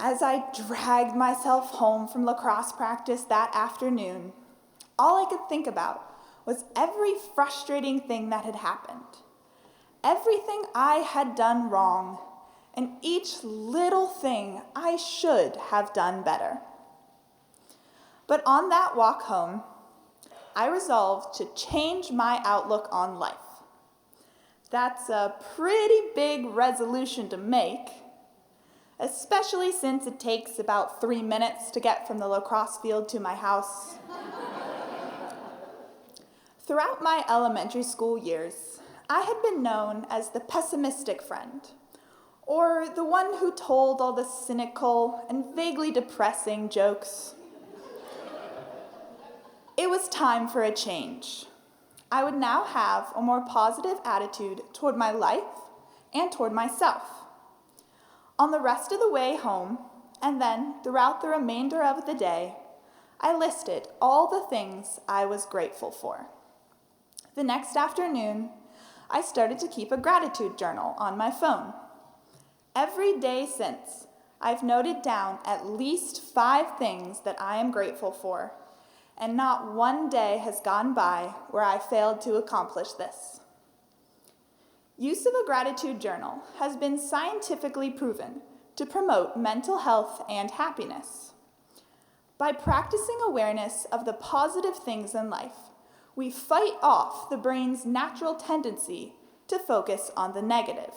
As I dragged myself home from lacrosse practice that afternoon, all I could think about was every frustrating thing that had happened, everything I had done wrong, and each little thing I should have done better. But on that walk home, I resolved to change my outlook on life. That's a pretty big resolution to make, especially since it takes about 3 minutes to get from the lacrosse field to my house. Throughout my elementary school years, I had been known as the pessimistic friend, or the one who told all the cynical and vaguely depressing jokes. It was time for a change. I would now have a more positive attitude toward my life and toward myself. On the rest of the way home, and then throughout the remainder of the day, I listed all the things I was grateful for. The next afternoon, I started to keep a gratitude journal on my phone. Every day since, I've noted down at least 5 things that I am grateful for, and not one day has gone by where I failed to accomplish this. Use of a gratitude journal has been scientifically proven to promote mental health and happiness. By practicing awareness of the positive things in life, we fight off the brain's natural tendency to focus on the negative.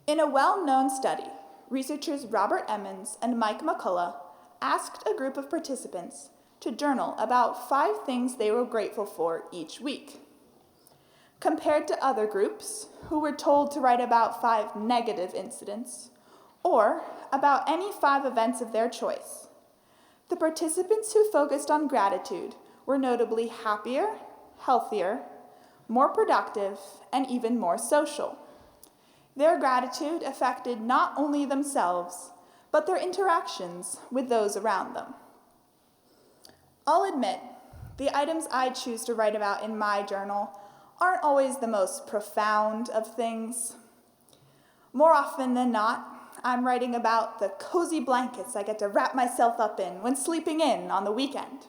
In a well-known study, researchers Robert Emmons and Mike McCullough asked a group of participants to journal about 5 things they were grateful for each week. Compared to other groups who were told to write about 5 negative incidents, or about any 5 events of their choice, the participants who focused on gratitude were notably happier, healthier, more productive, and even more social. Their gratitude affected not only themselves, but their interactions with those around them. I'll admit, the items I choose to write about in my journal aren't always the most profound of things. More often than not, I'm writing about the cozy blankets I get to wrap myself up in when sleeping in on the weekend,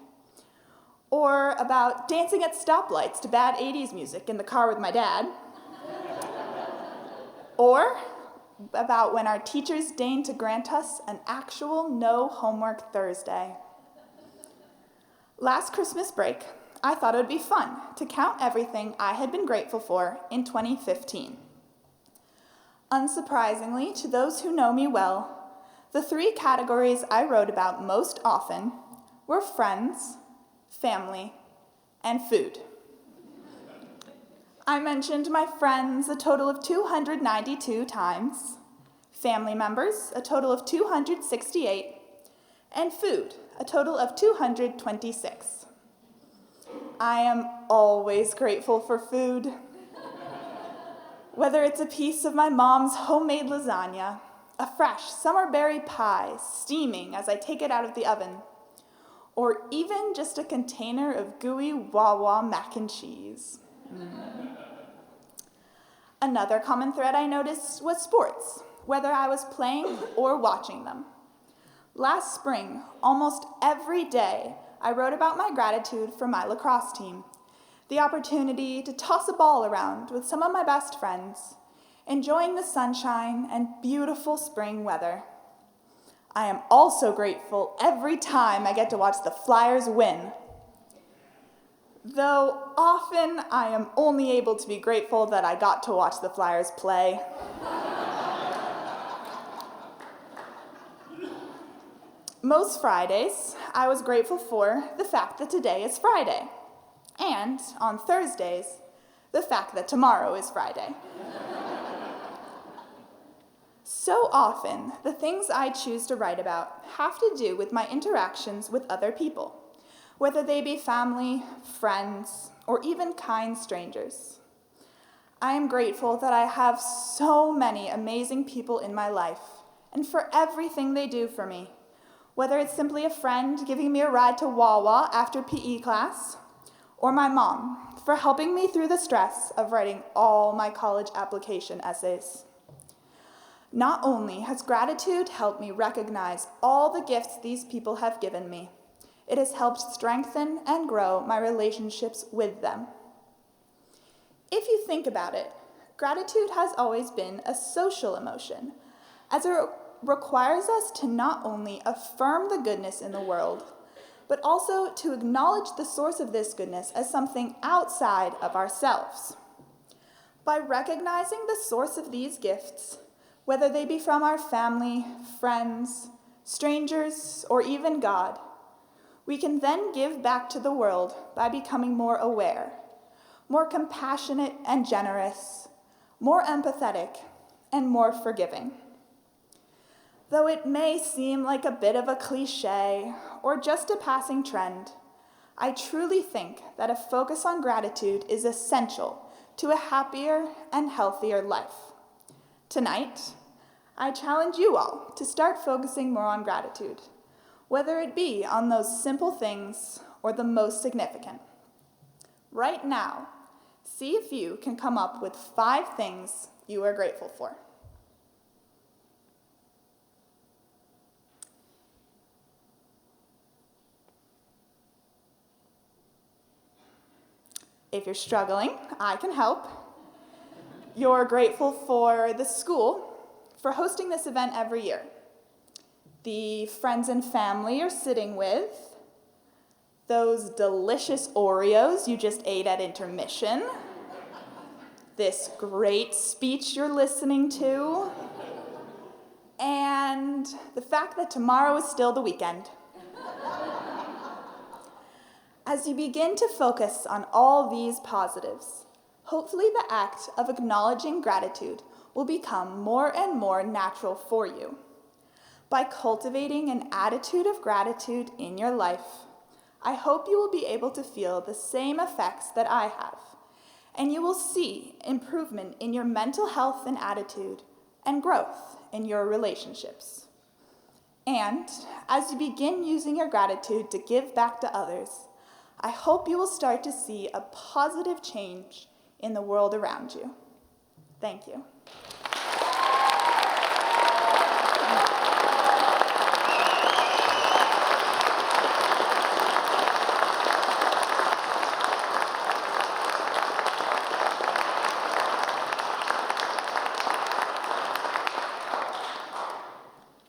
or about dancing at stoplights to bad 80s music in the car with my dad, or about when our teachers deigned to grant us an actual no homework Thursday. Last Christmas break, I thought it would be fun to count everything I had been grateful for in 2015. Unsurprisingly, to those who know me well, the 3 categories I wrote about most often were friends, family, and food. I mentioned my friends a total of 292 times, family members a total of 268, and food a total of 226. I am always grateful for food. Whether it's a piece of my mom's homemade lasagna, a fresh summer berry pie steaming as I take it out of the oven, or even just a container of gooey Wawa mac and cheese. Another common thread I noticed was sports, whether I was playing or watching them. Last spring, almost every day, I wrote about my gratitude for my lacrosse team, the opportunity to toss a ball around with some of my best friends, enjoying the sunshine and beautiful spring weather. I am also grateful every time I get to watch the Flyers win. Though often I am only able to be grateful that I got to watch the Flyers play. Most Fridays, I was grateful for the fact that today is Friday, and on Thursdays, the fact that tomorrow is Friday. So often, the things I choose to write about have to do with my interactions with other people, whether they be family, friends, or even kind strangers. I am grateful that I have so many amazing people in my life, and for everything they do for me, whether it's simply a friend giving me a ride to Wawa after PE class, or my mom for helping me through the stress of writing all my college application essays. Not only has gratitude helped me recognize all the gifts these people have given me, it has helped strengthen and grow my relationships with them. If you think about it, gratitude has always been a social emotion, as it requires us to not only affirm the goodness in the world, but also to acknowledge the source of this goodness as something outside of ourselves. By recognizing the source of these gifts, whether they be from our family, friends, strangers, or even God, we can then give back to the world by becoming more aware, more compassionate and generous, more empathetic, and more forgiving. Though it may seem like a bit of a cliche or just a passing trend, I truly think that a focus on gratitude is essential to a happier and healthier life. Tonight, I challenge you all to start focusing more on gratitude, whether it be on those simple things or the most significant. Right now, see if you can come up with 5 things you are grateful for. If you're struggling, I can help. You're grateful for the school for hosting this event every year, the friends and family you're sitting with, those delicious Oreos you just ate at intermission, this great speech you're listening to, and the fact that tomorrow is still the weekend. As you begin to focus on all these positives, hopefully the act of acknowledging gratitude will become more and more natural for you. By cultivating an attitude of gratitude in your life, I hope you will be able to feel the same effects that I have, and you will see improvement in your mental health and attitude, and growth in your relationships. And as you begin using your gratitude to give back to others, I hope you will start to see a positive change in the world around you. Thank you.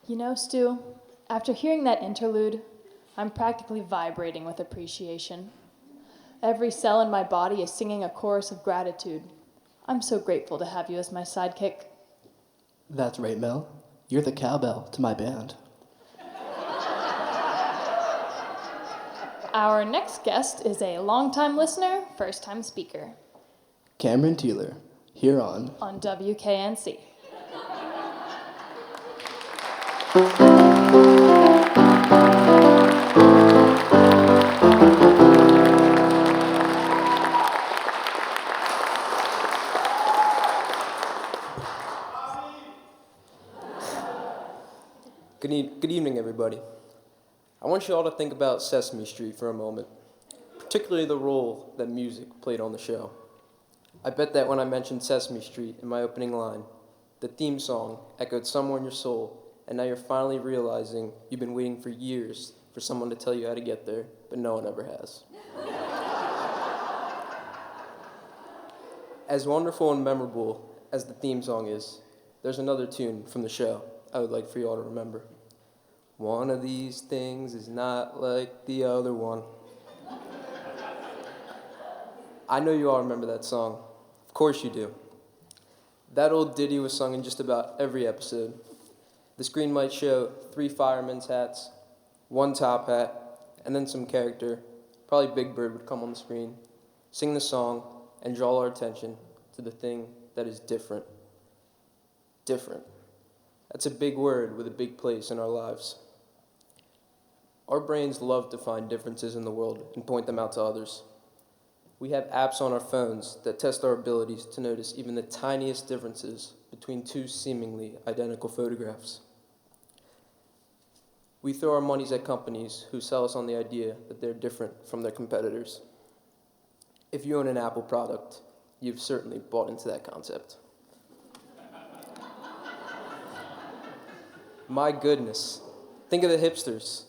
You know, Stu, after hearing that interlude, I'm practically vibrating with appreciation. Every cell in my body is singing a chorus of gratitude. I'm so grateful to have you as my sidekick. That's right, Mel. You're the cowbell to my band. Our next guest is a longtime listener, first-time speaker. Cameron Teeler, here on WKNC. Good evening, everybody. I want you all to think about Sesame Street for a moment, particularly the role that music played on the show. I bet that when I mentioned Sesame Street in my opening line, the theme song echoed somewhere in your soul, and now you're finally realizing you've been waiting for years for someone to tell you how to get there, but no one ever has. As wonderful and memorable as the theme song is, there's another tune from the show I would like for you all to remember. One of these things is not like the other one. I know you all remember that song. Of course you do. That old ditty was sung in just about every episode. The screen might show 3 firemen's hats, 1 top hat, and then some character, probably Big Bird, would come on the screen, sing the song, and draw our attention to the thing that is different. Different. That's a big word with a big place in our lives. Our brains love to find differences in the world and point them out to others. We have apps on our phones that test our abilities to notice even the tiniest differences between 2 seemingly identical photographs. We throw our monies at companies who sell us on the idea that they're different from their competitors. If you own an Apple product, you've certainly bought into that concept. My goodness. Think of the hipsters.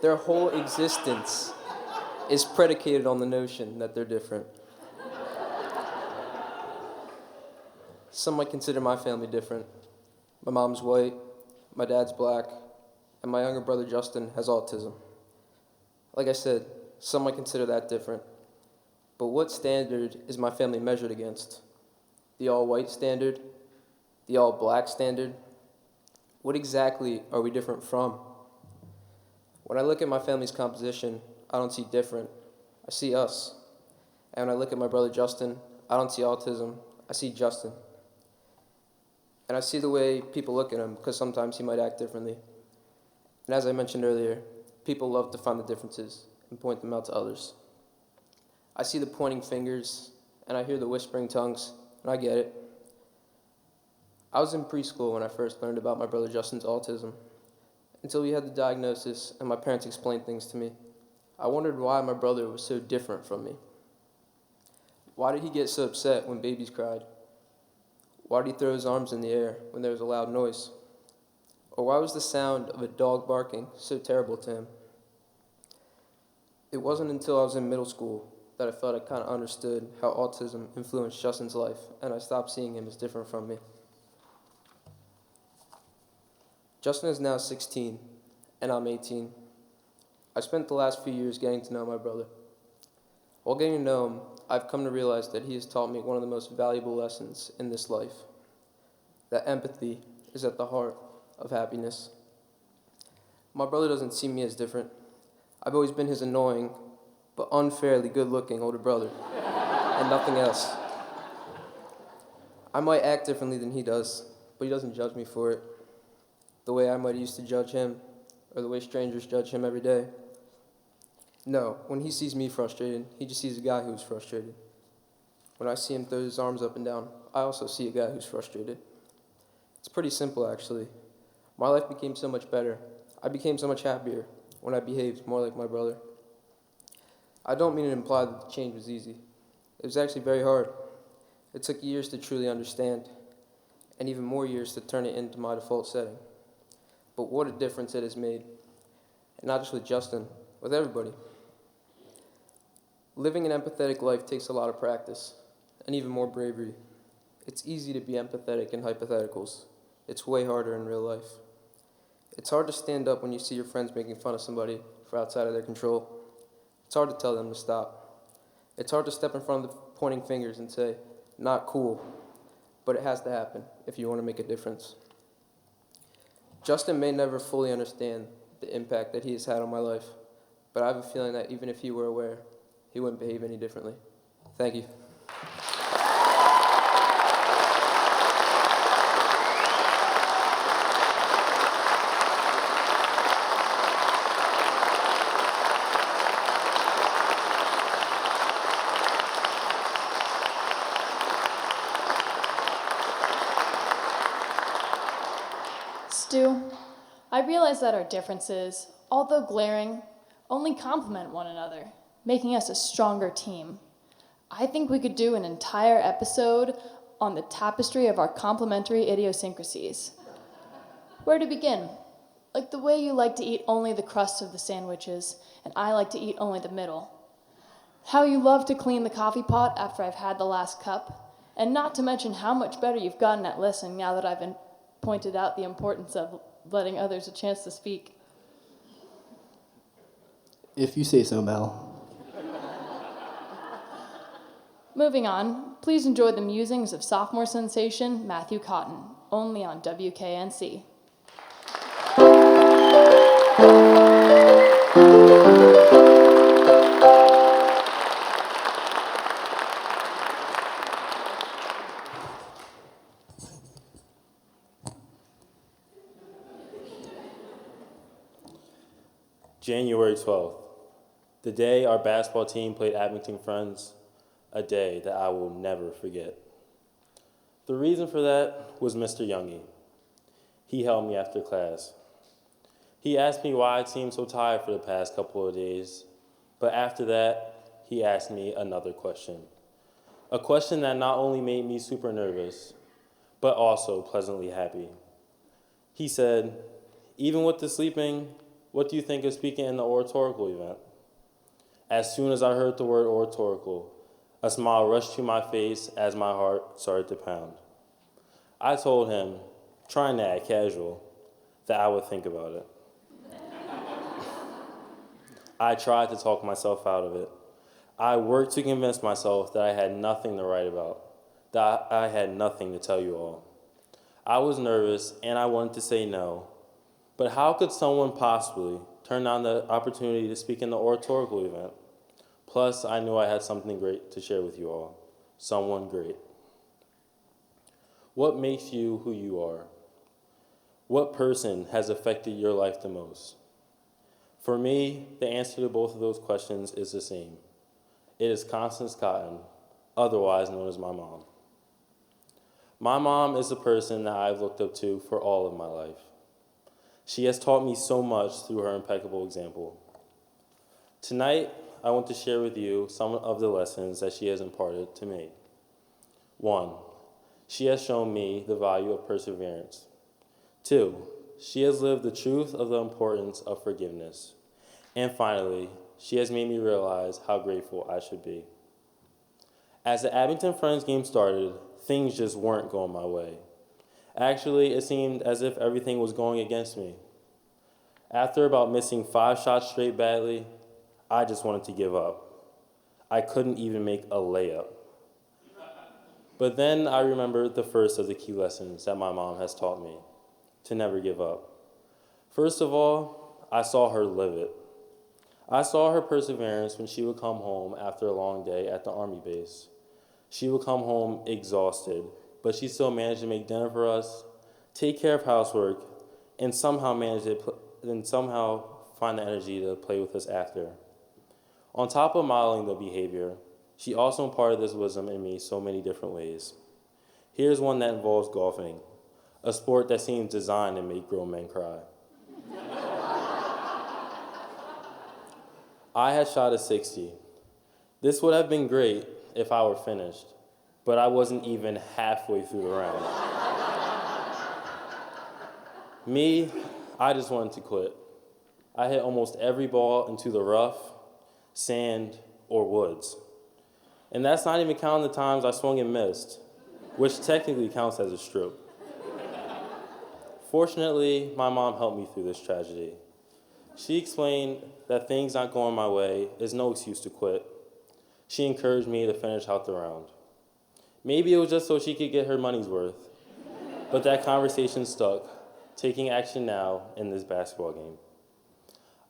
Their whole existence is predicated on the notion that they're different. Some might consider my family different. My mom's white, my dad's black, and my younger brother Justin has autism. Like I said, some might consider that different. But what standard is my family measured against? The all-white standard? The all-black standard? What exactly are we different from? When I look at my family's composition, I don't see different. I see us. And when I look at my brother Justin, I don't see autism. I see Justin. And I see the way people look at him, because sometimes he might act differently. And as I mentioned earlier, people love to find the differences and point them out to others. I see the pointing fingers, and I hear the whispering tongues, and I get it. I was in preschool when I first learned about my brother Justin's autism. Until we had the diagnosis and my parents explained things to me, I wondered why my brother was so different from me. Why did he get so upset when babies cried? Why did he throw his arms in the air when there was a loud noise? Or why was the sound of a dog barking so terrible to him? It wasn't until I was in middle school that I felt I kind of understood how autism influenced Justin's life, and I stopped seeing him as different from me. Justin is now 16, and I'm 18. I spent the last few years getting to know my brother. While getting to know him, I've come to realize that he has taught me one of the most valuable lessons in this life, that empathy is at the heart of happiness. My brother doesn't see me as different. I've always been his annoying, but unfairly good-looking older brother, and nothing else. I might act differently than he does, but he doesn't judge me for it, the way I might used to judge him, or the way strangers judge him every day. No, when he sees me frustrated, he just sees a guy who's frustrated. When I see him throw his arms up and down, I also see a guy who's frustrated. It's pretty simple, actually. My life became so much better. I became so much happier when I behaved more like my brother. I don't mean to imply that the change was easy. It was actually very hard. It took years to truly understand, and even more years to turn it into my default setting. But what a difference it has made. And not just with Justin, with everybody. Living an empathetic life takes a lot of practice, and even more bravery. It's easy to be empathetic in hypotheticals. It's way harder in real life. It's hard to stand up when you see your friends making fun of somebody for outside of their control. It's hard to tell them to stop. It's hard to step in front of the pointing fingers and say, not cool, but it has to happen if you want to make a difference. Justin may never fully understand the impact that he has had on my life, but I have a feeling that even if he were aware, he wouldn't behave any differently. Thank you. Stu, I realize that our differences, although glaring, only complement one another, making us a stronger team. I think we could do an entire episode on the tapestry of our complementary idiosyncrasies. Where to begin? Like the way you like to eat only the crust of the sandwiches, and I like to eat only the middle. How you love to clean the coffee pot after I've had the last cup, and not to mention how much better you've gotten at listening now that I've pointed out the importance of letting others a chance to speak. If you say so, Mel. Moving on, please enjoy the musings of sophomore sensation Matthew Cotton, only on WKNC. January 12th, the day our basketball team played Abington Friends, a day that I will never forget. The reason for that was Mr. Youngie. He held me after class. He asked me why I seemed so tired for the past couple of days, but after that, he asked me another question. A question that not only made me super nervous, but also pleasantly happy. He said, Even with the sleeping, what do you think of speaking in the oratorical event? As soon as I heard the word oratorical, a smile rushed to my face as my heart started to pound. I told him, trying to act casual, that I would think about it. I tried to talk myself out of it. I worked to convince myself that I had nothing to write about, that I had nothing to tell you all. I was nervous and I wanted to say no, but how could someone possibly turn down the opportunity to speak in the oratorical event? Plus, I knew I had something great to share with you all, someone great. What makes you who you are? What person has affected your life the most? For me, the answer to both of those questions is the same. It is Constance Cotton, otherwise known as my mom. My mom is the person that I've looked up to for all of my life. She has taught me so much through her impeccable example. Tonight, I want to share with you some of the lessons that she has imparted to me. 1, she has shown me the value of perseverance. 2, she has lived the truth of the importance of forgiveness. And finally, she has made me realize how grateful I should be. As the Abington Friends game started, things just weren't going my way. Actually, it seemed as if everything was going against me. After about missing 5 shots straight badly, I just wanted to give up. I couldn't even make a layup. But then I remembered the first of the key lessons that my mom has taught me, to never give up. First of all, I saw her live it. I saw her perseverance when she would come home after a long day at the Army base. She would come home exhausted, but she still managed to make dinner for us, take care of housework, and somehow find the energy to play with us after. On top of modeling the behavior, she also imparted this wisdom in me so many different ways. Here's one that involves golfing, a sport that seems designed to make grown men cry. I had shot a 60. This would have been great if I were finished, but I wasn't even halfway through the round. Me, I just wanted to quit. I hit almost every ball into the rough, sand, or woods. And that's not even counting the times I swung and missed, which technically counts as a stroke. Fortunately, my mom helped me through this tragedy. She explained that things not going my way is no excuse to quit. She encouraged me to finish out the round. Maybe it was just so she could get her money's worth, but that conversation stuck, taking action now in this basketball game.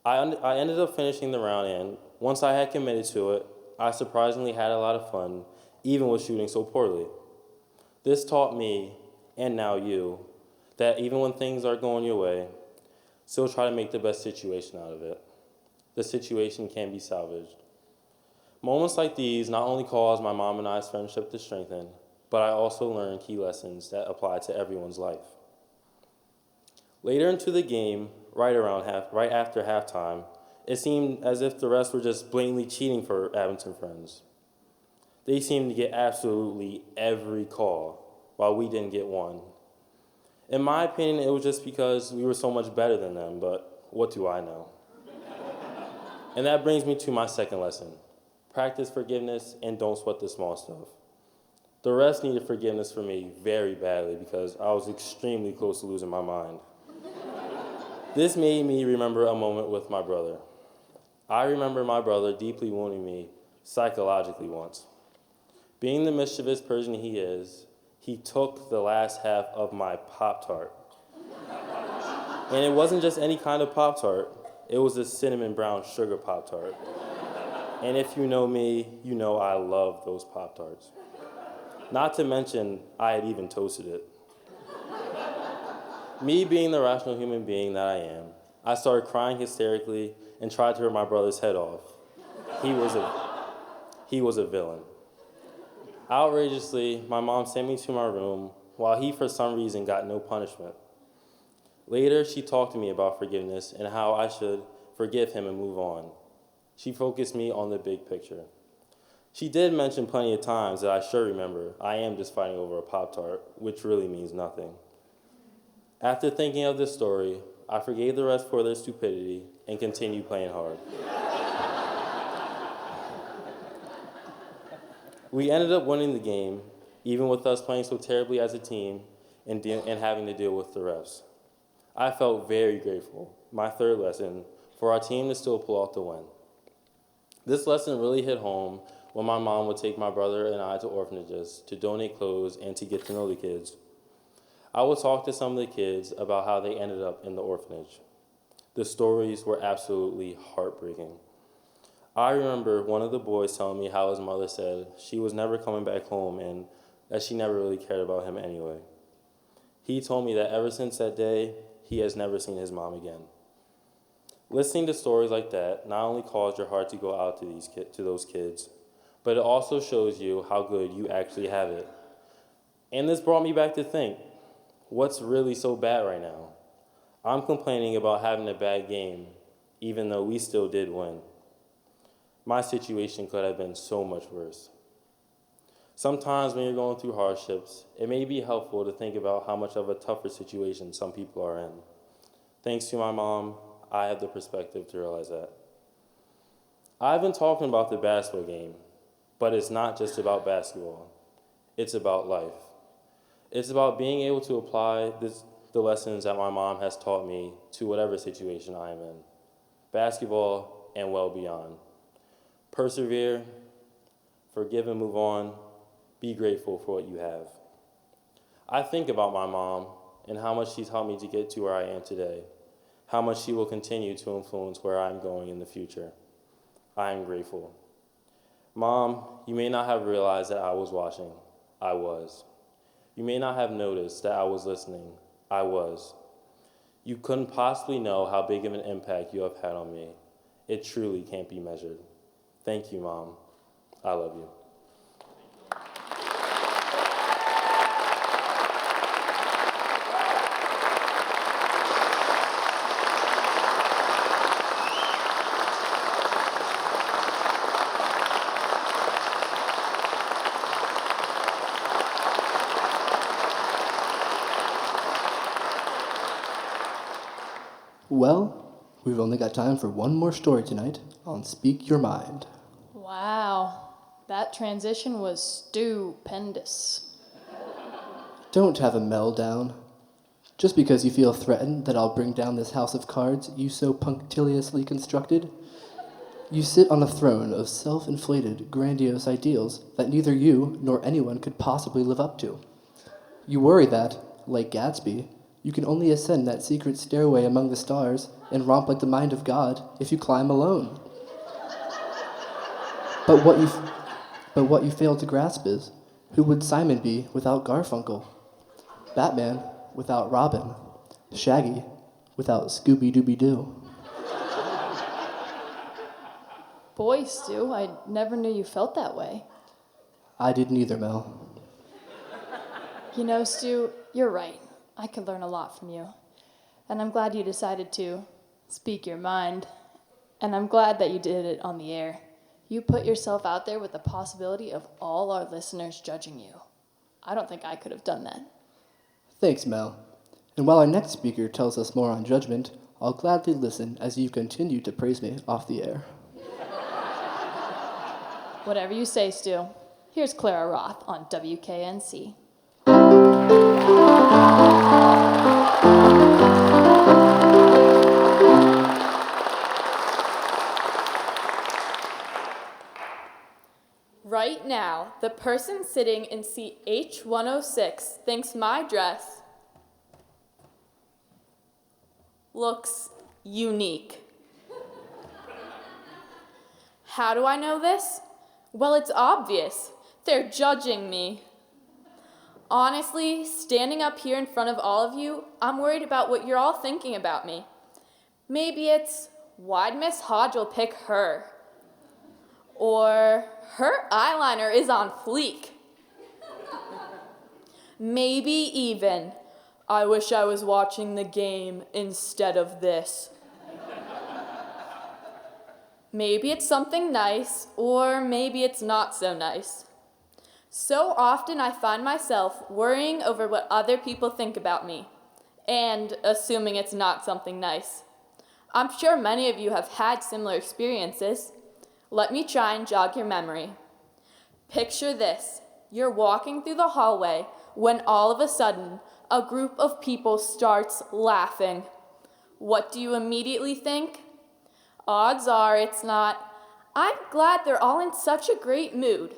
I ended up finishing the round, and once I had committed to it, I surprisingly had a lot of fun, even with shooting so poorly. This taught me, and now you, that even when things aren't going your way, still try to make the best situation out of it. The situation can be salvaged. Moments like these not only caused my mom and I's friendship to strengthen, but I also learned key lessons that apply to everyone's life. Later into the game, right after halftime, it seemed as if the refs were just blatantly cheating for Abington Friends. They seemed to get absolutely every call, while we didn't get one. In my opinion, it was just because we were so much better than them, but what do I know? And that brings me to my second lesson. Practice forgiveness and don't sweat the small stuff. The refs needed forgiveness from me very badly because I was extremely close to losing my mind. This made me remember a moment with my brother. I remember my brother deeply wounding me psychologically once. Being the mischievous person he is, he took the last half of my Pop-Tart. And it wasn't just any kind of Pop-Tart. It was a cinnamon brown sugar Pop-Tart. And if you know me, you know I love those Pop-Tarts. Not to mention, I had even toasted it. Me being the rational human being that I am, I started crying hysterically and tried to rip my brother's head off. He was a villain. Outrageously, my mom sent me to my room while he, for some reason, got no punishment. Later, she talked to me about forgiveness and how I should forgive him and move on. She focused me on the big picture. She did mention plenty of times that I sure remember I am just fighting over a Pop-Tart, which really means nothing. After thinking of this story, I forgave the rest for their stupidity and continued playing hard. We ended up winning the game, even with us playing so terribly as a team and having to deal with the refs. I felt very grateful, my third lesson, for our team to still pull off the win. This lesson really hit home when my mom would take my brother and I to orphanages to donate clothes and to get to know the kids. I would talk to some of the kids about how they ended up in the orphanage. The stories were absolutely heartbreaking. I remember one of the boys telling me how his mother said she was never coming back home and that she never really cared about him anyway. He told me that ever since that day, he has never seen his mom again. Listening to stories like that not only caused your heart to go out to those kids, but it also shows you how good you actually have it. And this brought me back to think, what's really so bad right now? I'm complaining about having a bad game, even though we still did win. My situation could have been so much worse. Sometimes when you're going through hardships, it may be helpful to think about how much of a tougher situation some people are in. Thanks to my mom, I have the perspective to realize that. I've been talking about the basketball game, but it's not just about basketball. It's about life. It's about being able to apply the lessons that my mom has taught me to whatever situation I am in. Basketball and well beyond. Persevere, forgive and move on, be grateful for what you have. I think about my mom and how much she's helped me to get to where I am today, how much she will continue to influence where I'm going in the future. I am grateful. Mom, you may not have realized that I was watching. I was. You may not have noticed that I was listening. I was. You couldn't possibly know how big of an impact you have had on me. It truly can't be measured. Thank you, Mom. I love you. Well, we've only got time for one more story tonight on Speak Your Mind. Wow, that transition was stupendous. Don't have a meltdown. Just because you feel threatened that I'll bring down this house of cards you so punctiliously constructed, you sit on a throne of self-inflated, grandiose ideals that neither you nor anyone could possibly live up to. You worry that, like Gatsby, you can only ascend that secret stairway among the stars and romp like the mind of God if you climb alone. But what you fail to grasp is, who would Simon be without Garfunkel? Batman without Robin? Shaggy without Scooby-Dooby-Doo? Boy, Stu, I never knew you felt that way. I didn't either, Mel. You know, Stu, you're right. I could learn a lot from you. And I'm glad you decided to speak your mind. And I'm glad that you did it on the air. You put yourself out there with the possibility of all our listeners judging you. I don't think I could have done that. Thanks, Mel. And while our next speaker tells us more on judgment, I'll gladly listen as you continue to praise me off the air. Whatever you say, Stu. Here's Clara Roth on WKNC. Right now, the person sitting in seat H106 thinks my dress looks unique. How do I know this? Well, it's obvious. They're judging me. Honestly, standing up here in front of all of you, I'm worried about what you're all thinking about me. Maybe it's, why'd Miss Hodgel pick her? Or, her eyeliner is on fleek. Maybe even, I wish I was watching the game instead of this. Maybe it's something nice, or maybe it's not so nice. So often I find myself worrying over what other people think about me. and assuming it's not something nice. I'm sure many of you have had similar experiences. Let me try and jog your memory. Picture this. You're walking through the hallway when all of a sudden a group of people starts laughing. What do you immediately think? Odds are it's not, "I'm glad they're all in such a great mood."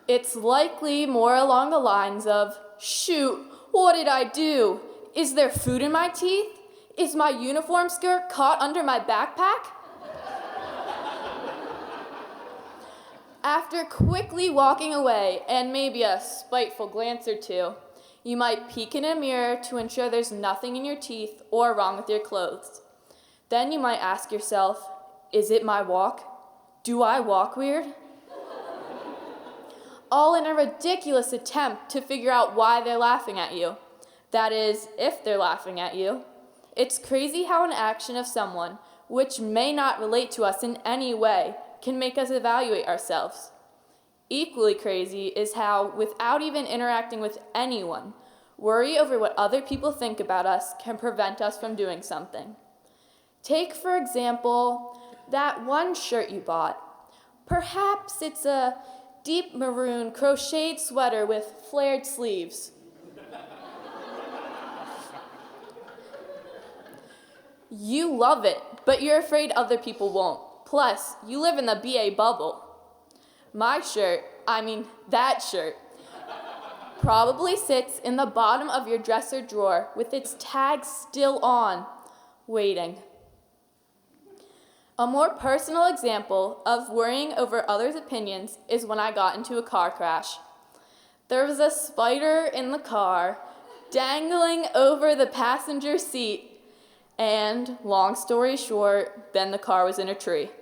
It's likely more along the lines of, "Shoot, what did I do? Is there food in my teeth? Is my uniform skirt caught under my backpack?" After quickly walking away and maybe a spiteful glance or two, you might peek in a mirror to ensure there's nothing in your teeth or wrong with your clothes. Then you might ask yourself, is it my walk? Do I walk weird? All in a ridiculous attempt to figure out why they're laughing at you. That is, if they're laughing at you. It's crazy how an action of someone, which may not relate to us in any way, can make us evaluate ourselves. Equally crazy is how, without even interacting with anyone, worry over what other people think about us can prevent us from doing something. Take, for example, that one shirt you bought. Perhaps it's a deep maroon crocheted sweater with flared sleeves. You love it, but you're afraid other people won't. Plus, you live in the BA bubble. My shirt, that shirt, probably sits in the bottom of your dresser drawer with its tag still on, waiting. A more personal example of worrying over others' opinions is when I got into a car crash. There was a spider in the car dangling over the passenger seat, and long story short, then the car was in a tree.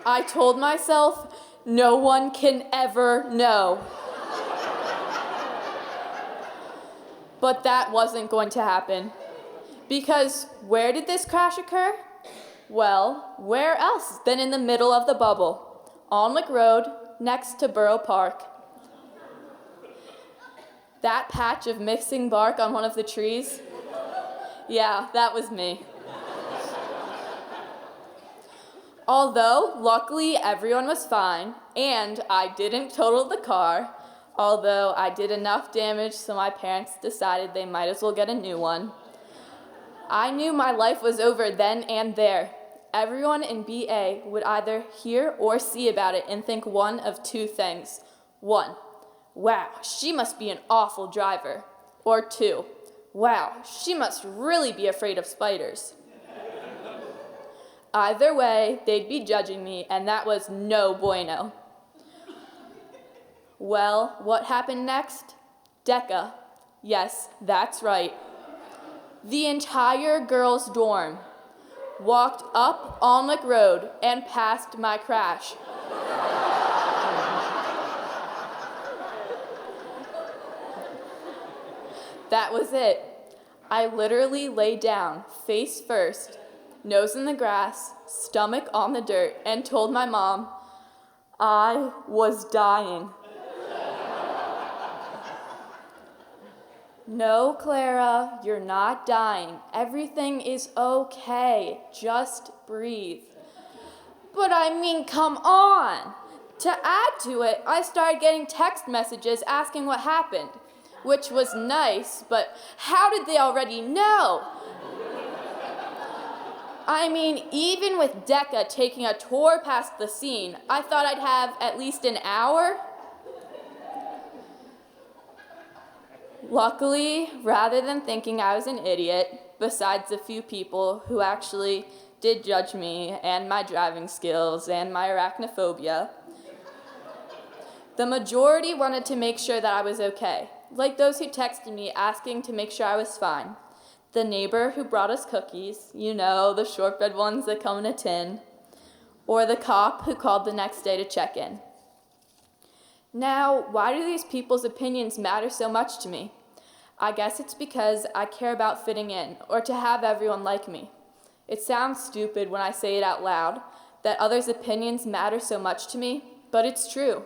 I told myself, no one can ever know. But that wasn't going to happen. Because where did this crash occur? Well, where else than in the middle of the bubble, Alnwick Road, next to Borough Park. That patch of missing bark on one of the trees? Yeah, that was me. Although, luckily, everyone was fine, and I didn't total the car, although I did enough damage so my parents decided they might as well get a new one. I knew my life was over then and there. Everyone in BA would either hear or see about it and think one of two things. 1, wow, she must be an awful driver. Or 2, wow, she must really be afraid of spiders. Either way, they'd be judging me, and that was no bueno. Well, what happened next? DECA. Yes, that's right. The entire girls' dorm walked up Alnwick Road and past my crash. That was it. I literally lay down, face first, nose in the grass, stomach on the dirt, and told my mom I was dying. No, Clara, you're not dying. Everything is okay. Just breathe. But come on. To add to it, I started getting text messages asking what happened, which was nice, but how did they already know? Even with DECA taking a tour past the scene, I thought I'd have at least an hour. Luckily, rather than thinking I was an idiot, besides a few people who actually did judge me and my driving skills and my arachnophobia, the majority wanted to make sure that I was okay, like those who texted me asking to make sure I was fine. The neighbor who brought us cookies, the shortbread ones that come in a tin, or the cop who called the next day to check in. Now, why do these people's opinions matter so much to me? I guess it's because I care about fitting in or to have everyone like me. It sounds stupid when I say it out loud, that others' opinions matter so much to me, but it's true.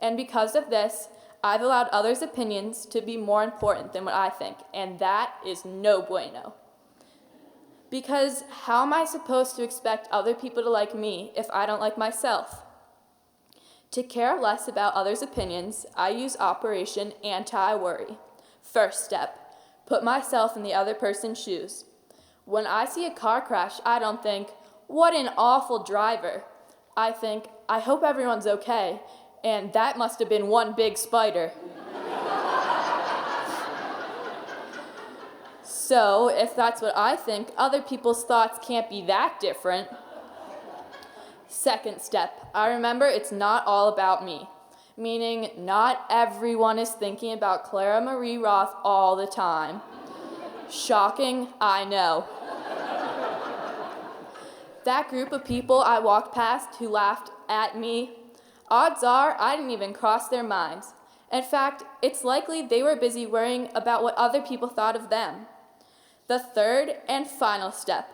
And because of this, I've allowed others' opinions to be more important than what I think, and that is no bueno. Because how am I supposed to expect other people to like me if I don't like myself? To care less about others' opinions, I use Operation Anti-Worry. First step, put myself in the other person's shoes. When I see a car crash, I don't think, what an awful driver. I think, I hope everyone's okay, and that must have been one big spider. So, if that's what I think, other people's thoughts can't be that different. Second step, I remember it's not all about me. Meaning, not everyone is thinking about Clara Marie Roth all the time. Shocking, I know. That group of people I walked past who laughed at me, odds are I didn't even cross their minds. In fact, it's likely they were busy worrying about what other people thought of them. The third and final step,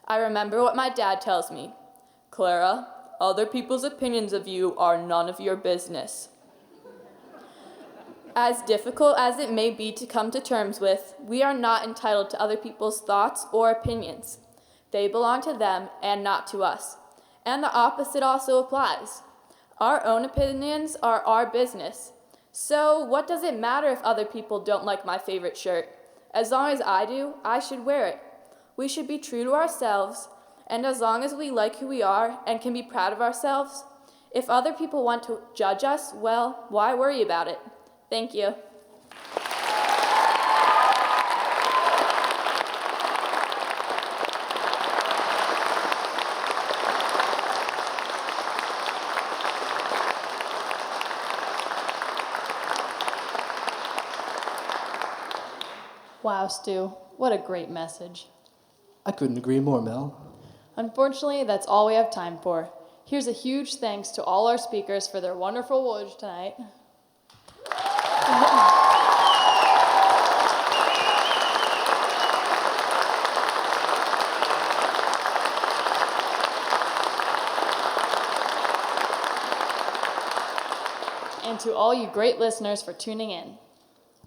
I remember what my dad tells me. Clara, other people's opinions of you are none of your business. As difficult as it may be to come to terms with, we are not entitled to other people's thoughts or opinions. They belong to them and not to us. And the opposite also applies. Our own opinions are our business. So what does it matter if other people don't like my favorite shirt? As long as I do, I should wear it. We should be true to ourselves, and as long as we like who we are and can be proud of ourselves, if other people want to judge us, well, why worry about it? Thank you. Wow, Stu, what a great message. I couldn't agree more, Mel. Unfortunately, that's all we have time for. Here's a huge thanks to all our speakers for their wonderful words tonight. And to all you great listeners for tuning in.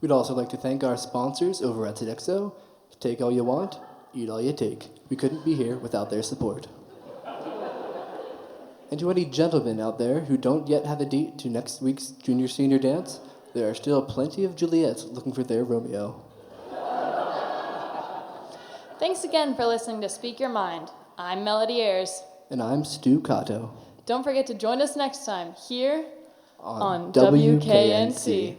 We'd also like to thank our sponsors over at Sodexo. Take all you want, eat all you take. We couldn't be here without their support. And to any gentlemen out there who don't yet have a date to next week's junior-senior dance, there are still plenty of Juliets looking for their Romeo. Thanks again for listening to Speak Your Mind. I'm Melody Ayers. And I'm Stu Cato. Don't forget to join us next time here on WKNC.